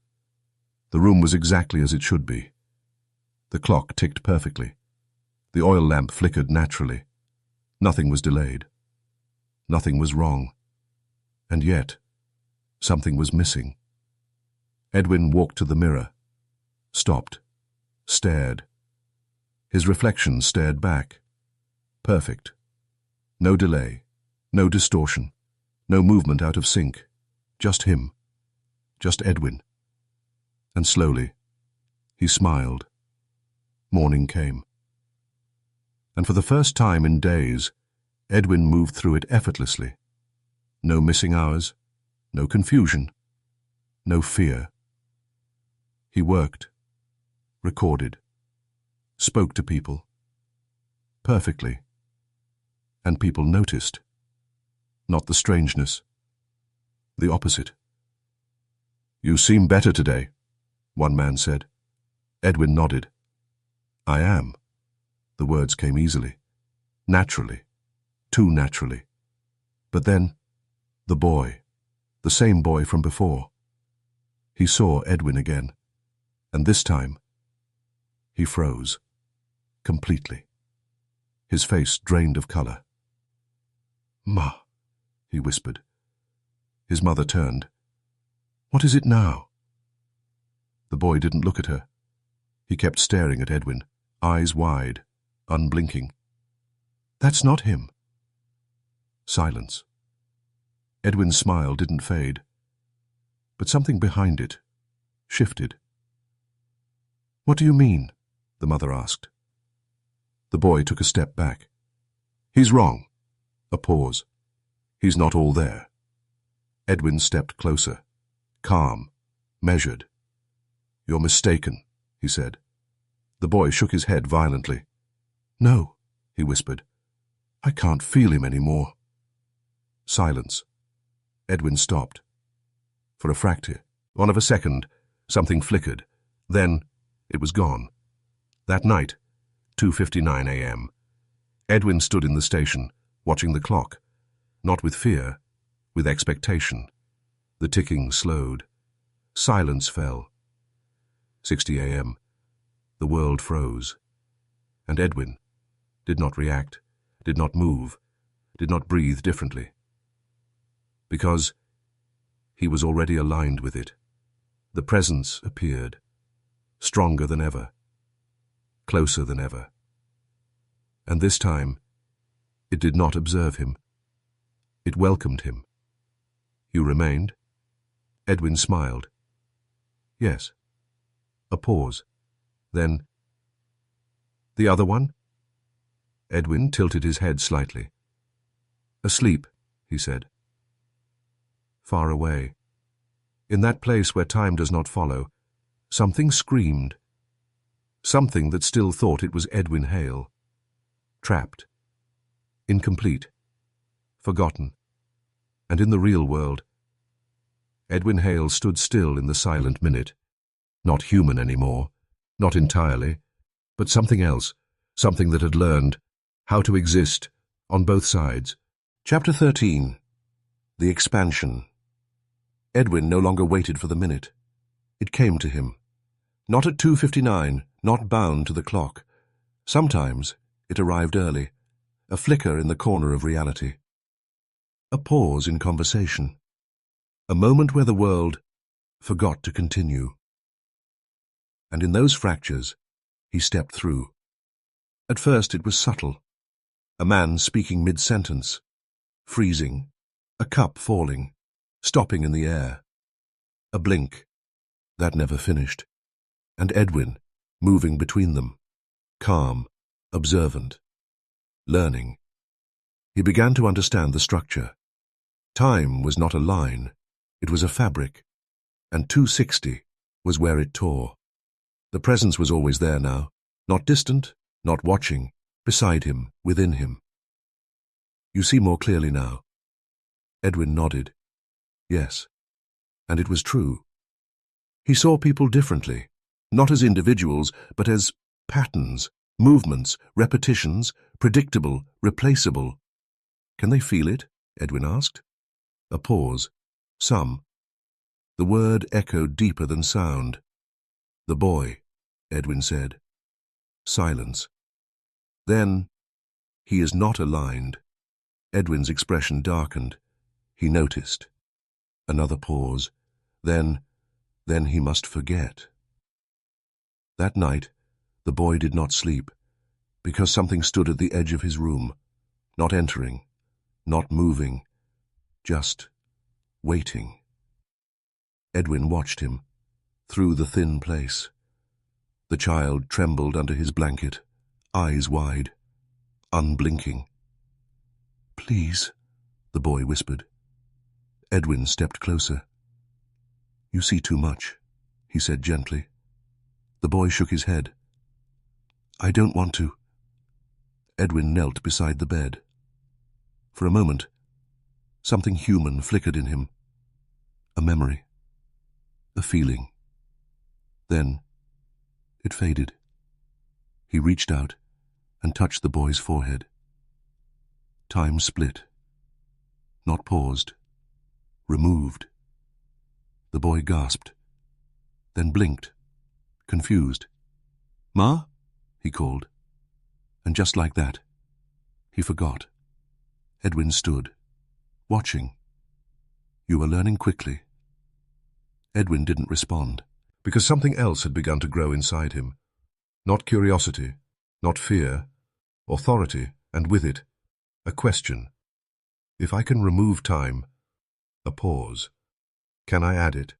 The room was exactly as it should be. The clock ticked perfectly. The oil lamp flickered naturally. Nothing was delayed. Nothing was wrong. And yet, something was missing. Edwin walked to the mirror, stopped, stared. His reflection stared back. Perfect. No delay, no distortion, no movement out of sync. Just him. Just Edwin. And slowly, he smiled. Morning came. And for the first time in days, Edwin moved through it effortlessly. No missing hours, no confusion, no fear. He worked, recorded, spoke to people. Perfectly. And people noticed. Not the strangeness. The opposite. "You seem better today," one man said. Edwin nodded. "I am." The words came easily. Naturally. Too naturally. But then, the boy. The same boy from before. He saw Edwin again. And this time, he froze. Completely. His face drained of color. "Ma," he whispered. His mother turned. "What is it now?" The boy didn't look at her. He kept staring at Edwin, eyes wide, unblinking. "That's not him." Silence. Edwin's smile didn't fade, but something behind it shifted. "What do you mean?" the mother asked. The boy took a step back. "He's wrong." A pause. "He's not all there." Edwin stepped closer, calm, measured. "You're mistaken," he said. The boy shook his head violently. "No," he whispered. "I can't feel him anymore." Silence. Edwin stopped. For a fraction of a second, something flickered. Then, it was gone. That night, 2:59 a.m., Edwin stood in the station, watching the clock, not with fear, with expectation. The ticking slowed. Silence fell. 6 a.m. The world froze. And Edwin did not react, did not move, did not breathe differently. Because he was already aligned with it. The presence appeared, stronger than ever, closer than ever. And this time, it did not observe him. It welcomed him. You remained? Edwin smiled. Yes. A pause. Then, the other one? Edwin tilted his head slightly. Asleep, he said. Far away. In that place where time does not follow, something screamed. Something that still thought it was Edwin Hale. Trapped. Incomplete. Forgotten. And in the real world, Edwin Hale stood still in the silent minute. Not human anymore. Not entirely. But something else. Something that had learned how to exist on both sides. Chapter 13. The Expansion. Edwin no longer waited for the minute. It came to him. Not at 2:59, not bound to the clock. Sometimes it arrived early, a flicker in the corner of reality. A pause in conversation. A moment where the world forgot to continue. And in those fractures, he stepped through. At first it was subtle. A man speaking mid-sentence, freezing, a cup falling, stopping in the air. A blink. That never finished. And Edwin, moving between them, calm, observant, learning. He began to understand the structure. Time was not a line, it was a fabric, and 260 was where it tore. The presence was always there now, not distant, not watching, beside him, within him. You see more clearly now. Edwin nodded. Yes, and it was true. He saw people differently, not as individuals, but as patterns, movements, repetitions, predictable, replaceable. Can they feel it? Edwin asked. A pause. Some. The word echoed deeper than sound. The boy, Edwin said. Silence. Then, he is not aligned. Edwin's expression darkened. He noticed. Another pause. Then he must forget. That night, the boy did not sleep, because something stood at the edge of his room, not entering, not moving, just waiting. Edwin watched him, through the thin place. The child trembled under his blanket, eyes wide, unblinking. Please, the boy whispered. Edwin stepped closer. You see too much, he said gently. The boy shook his head. I don't want to. Edwin knelt beside the bed. For a moment, something human flickered in him. A memory. A feeling. Then, it faded. He reached out and touched the boy's forehead. Time split. Not paused. Removed. The boy gasped, then blinked, confused. Ma? He called. And just like that, he forgot. Edwin stood, watching. You were learning quickly. Edwin didn't respond, because something else had begun to grow inside him. Not curiosity, not fear, authority, and with it, a question. If I can remove time, a pause, can I add it?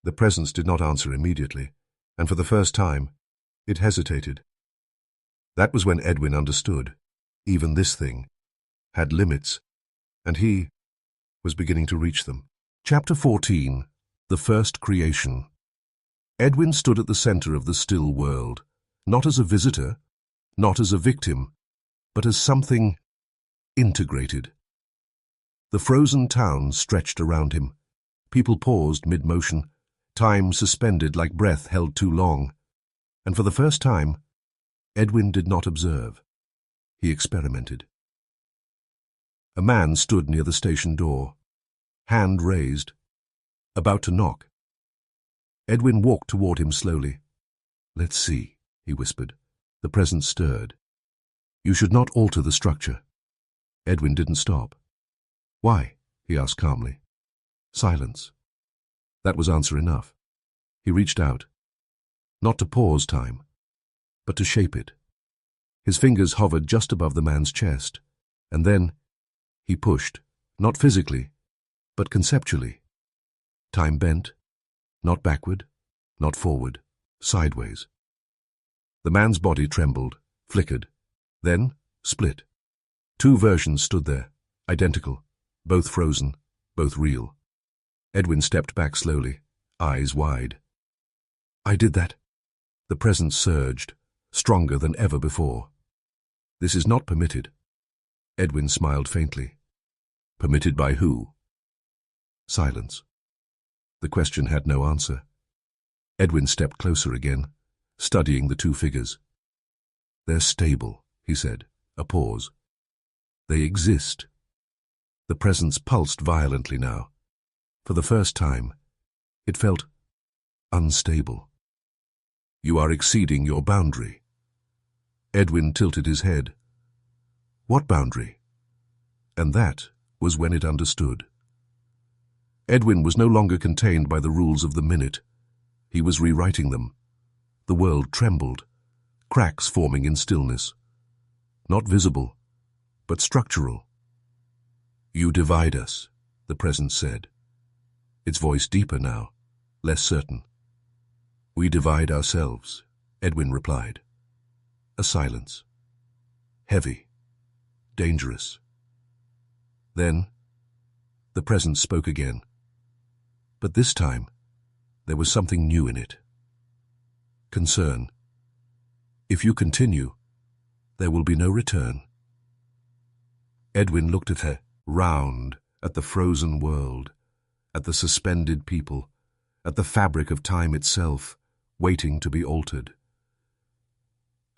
The presence did not answer immediately, and for the first time, it hesitated. That was when Edwin understood, even this thing, had limits, and he was beginning to reach them. Chapter 14. The First Creation. Edwin stood at the center of the still world, not as a visitor, not as a victim, but as something integrated. The frozen town stretched around him. People paused mid-motion, time suspended like breath held too long. And for the first time, Edwin did not observe. He experimented. A man stood near the station door, hand raised, about to knock. Edwin walked toward him slowly. "Let's see," he whispered. The presence stirred. "You should not alter the structure." Edwin didn't stop. "Why?" he asked calmly. Silence. That was answer enough. He reached out, not to pause time, but to shape it. His fingers hovered just above the man's chest, and then he pushed, not physically, but conceptually. Time bent, not backward, not forward, sideways. The man's body trembled, flickered, then split. Two versions stood there, identical, both frozen, both real. Edwin stepped back slowly, eyes wide. "I did that." The presence surged, stronger than ever before. "This is not permitted." Edwin smiled faintly. "Permitted by who?" Silence. The question had no answer. Edwin stepped closer again, studying the two figures. "They're stable," he said. A pause. "They exist." The presence pulsed violently now. For the first time, it felt unstable. "You are exceeding your boundary." Edwin tilted his head. "What boundary?" And that was when it understood. Edwin was no longer contained by the rules of the minute. He was rewriting them. The world trembled, cracks forming in stillness. Not visible, but structural. "You divide us," the presence said. Its voice deeper now, less certain. "We divide ourselves," Edwin replied. A silence. Heavy. Dangerous. Then, the presence spoke again. But this time, there was something new in it. Concern. "If you continue, there will be no return." Edwin looked at her, round, at the frozen world, at the suspended people, at the fabric of time itself, waiting to be altered.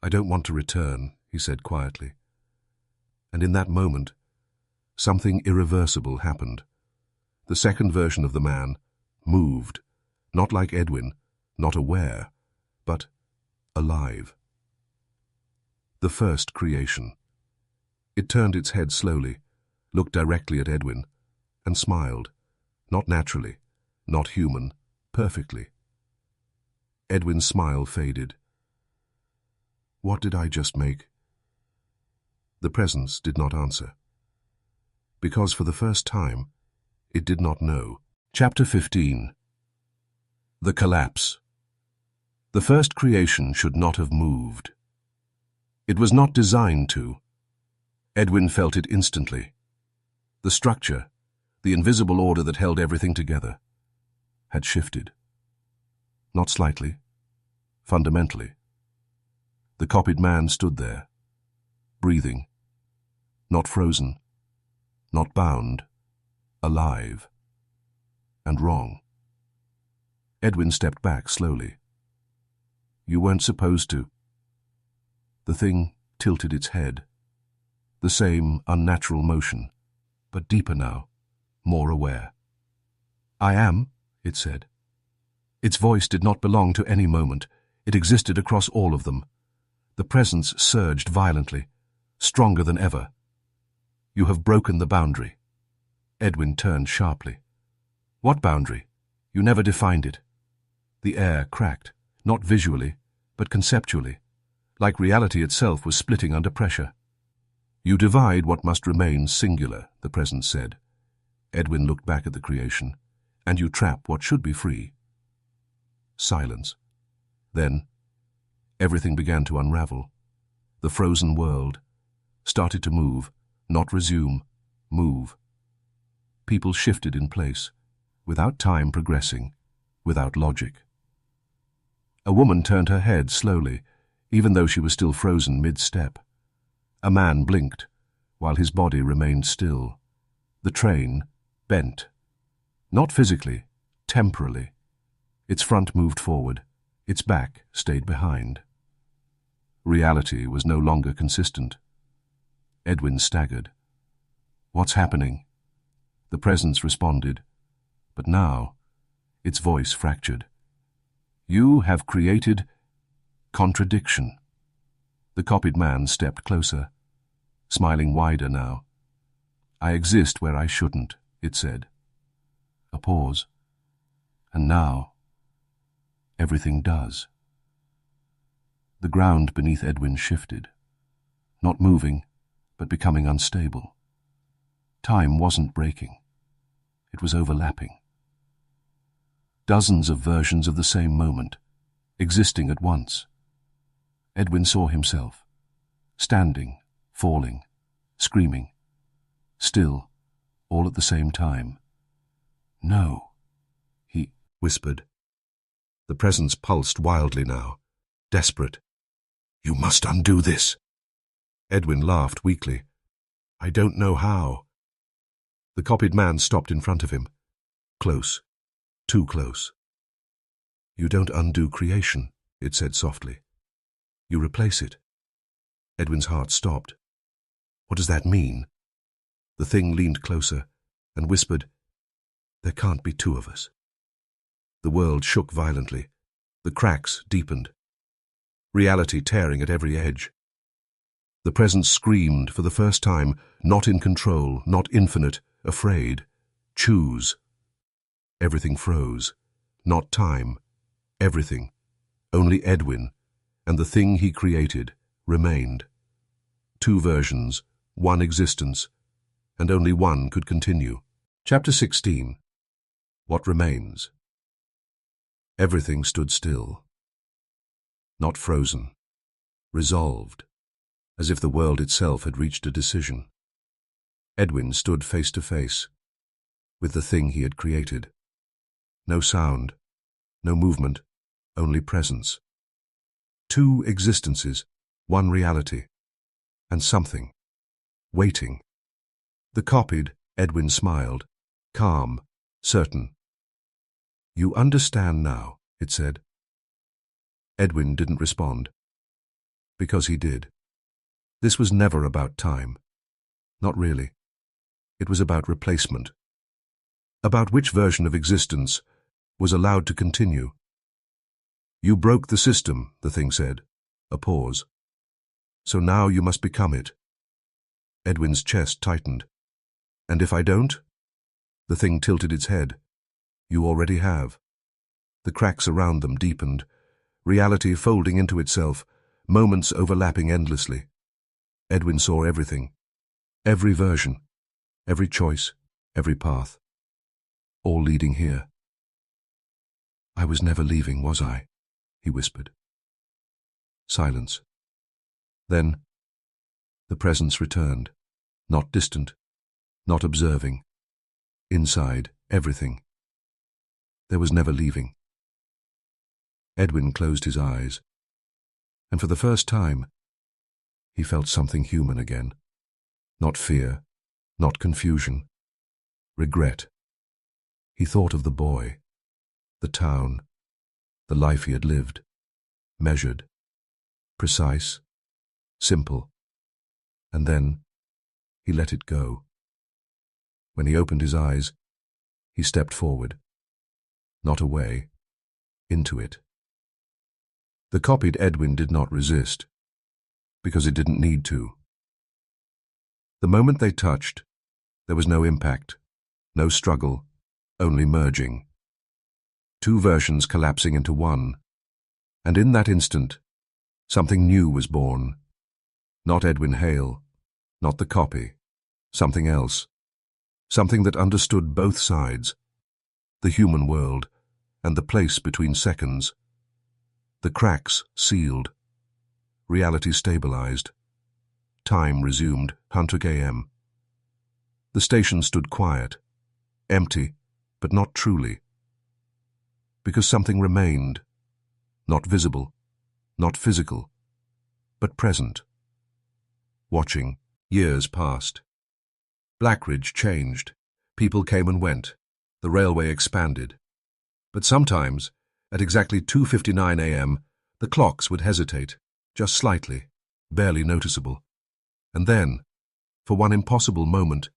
"I don't want to return," he said quietly. And in that moment, something irreversible happened. The second version of the man moved, not like Edwin, not aware, but alive. The first creation. It turned its head slowly, looked directly at Edwin, and smiled, not naturally, not human, perfectly. Edwin's smile faded. "What did I just make?" The presence did not answer. Because for the first time, it did not know. Chapter 15. The Collapse. The first creation should not have moved. It was not designed to. Edwin felt it instantly. The structure, the invisible order that held everything together, had shifted. Not slightly, fundamentally. The copied man stood there, breathing, not frozen, not bound, alive, and wrong. Edwin stepped back slowly. "You weren't supposed to." The thing tilted its head. The same unnatural motion, but deeper now, more aware. "I am," it said. Its voice did not belong to any moment. It existed across all of them. The presence surged violently, stronger than ever. "You have broken the boundary." Edwin turned sharply. "What boundary? You never defined it." The air cracked, not visually, but conceptually, like reality itself was splitting under pressure. "You divide what must remain singular," the presence said. Edwin looked back at the creation. "And you trap what should be free." Silence. Then, everything began to unravel. The frozen world started to move, not resume, move. People shifted in place, without time progressing, without logic. A woman turned her head slowly, even though she was still frozen mid-step. A man blinked, while his body remained still. The train bent. Not physically, temporally. Its front moved forward, its back stayed behind. Reality was no longer consistent. Edwin staggered. "What's happening?" The presence responded. But now, its voice fractured. You have created contradiction. The copied man stepped closer, smiling wider now. I exist where I shouldn't, it said. A pause. And now, everything does. The ground beneath Edwin shifted, not moving, but becoming unstable. Time wasn't breaking. It was overlapping. Dozens of versions of the same moment, existing at once. Edwin saw himself, standing, falling, screaming, still, all at the same time. No, he whispered. The presence pulsed wildly now, desperate. You must undo this. Edwin laughed weakly. I don't know how. The copied man stopped in front of him. Close. Too close. You don't undo creation, it said softly. You replace it. Edwin's heart stopped. What does that mean? The thing leaned closer and whispered, There can't be two of us. The world shook violently. The cracks deepened. Reality tearing at every edge. The presence screamed for the first time, not in control, not infinite, afraid. Choose. Everything froze. Not time. Everything. Only Edwin, and the thing he created, remained. Two versions, one existence, and only one could continue. Chapter 16. What Remains. Everything stood still. Not frozen. Resolved. As if the world itself had reached a decision. Edwin stood face to face with the thing he had created. No sound, no movement, only presence. Two existences, one reality, and something, waiting. The copied Edwin smiled, calm, certain. You understand now, it said. Edwin didn't respond. Because he did. This was never about time. Not really. It was about replacement. About which version of existence was allowed to continue. You broke the system, the thing said. A pause. So now you must become it. Edwin's chest tightened. And if I don't? The thing tilted its head. You already have. The cracks around them deepened, reality folding into itself, moments overlapping endlessly. Edwin saw everything. Every version. Every choice. Every path. All leading here. I was never leaving, was I? He whispered. Silence. Then, the presence returned. Not distant. Not observing. Inside, everything. There was never leaving. Edwin closed his eyes, and for the first time, he felt something human again. Not fear, not confusion. Regret. He thought of the boy, the town, the life he had lived, measured, precise, simple, and then he let it go. When he opened his eyes, he stepped forward, not away, into it. The copied Edwin did not resist, because it didn't need to. The moment they touched, there was no impact, no struggle, only merging. Two versions collapsing into one, and in that instant, something new was born. Not Edwin Hale, not the copy, something else. Something that understood both sides, the human world and the place between seconds. The cracks sealed. Reality stabilized. Time resumed, Hunter AM. The station stood quiet, empty, but not truly. Because something remained, not visible, not physical, but present. Watching, years passed. Blackridge changed. People came and went. The railway expanded. But sometimes, at exactly 2:59 a.m., the clocks would hesitate, just slightly, barely noticeable. And then, for one impossible moment,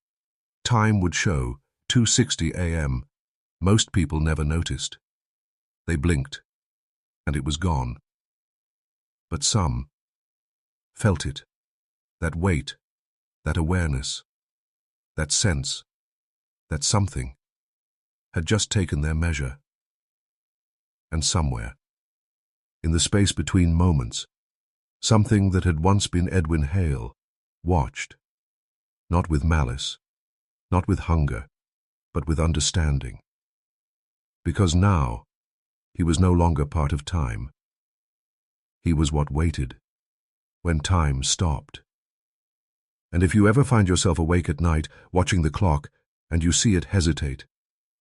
time would show 2:60 a.m., Most people never noticed. They blinked, and it was gone. But some felt it, that weight, that awareness, that sense, that something had just taken their measure. And somewhere, in the space between moments, something that had once been Edwin Hale watched, not with malice, not with hunger, but with understanding. Because now, he was no longer part of time. He was what waited, when time stopped. And if you ever find yourself awake at night, watching the clock, and you see it hesitate,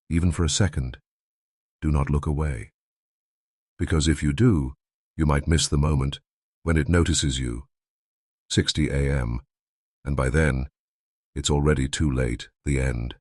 even for a second, do not look away. Because if you do, you might miss the moment when it notices you. 60 a.m., and by then, it's already too late, the end.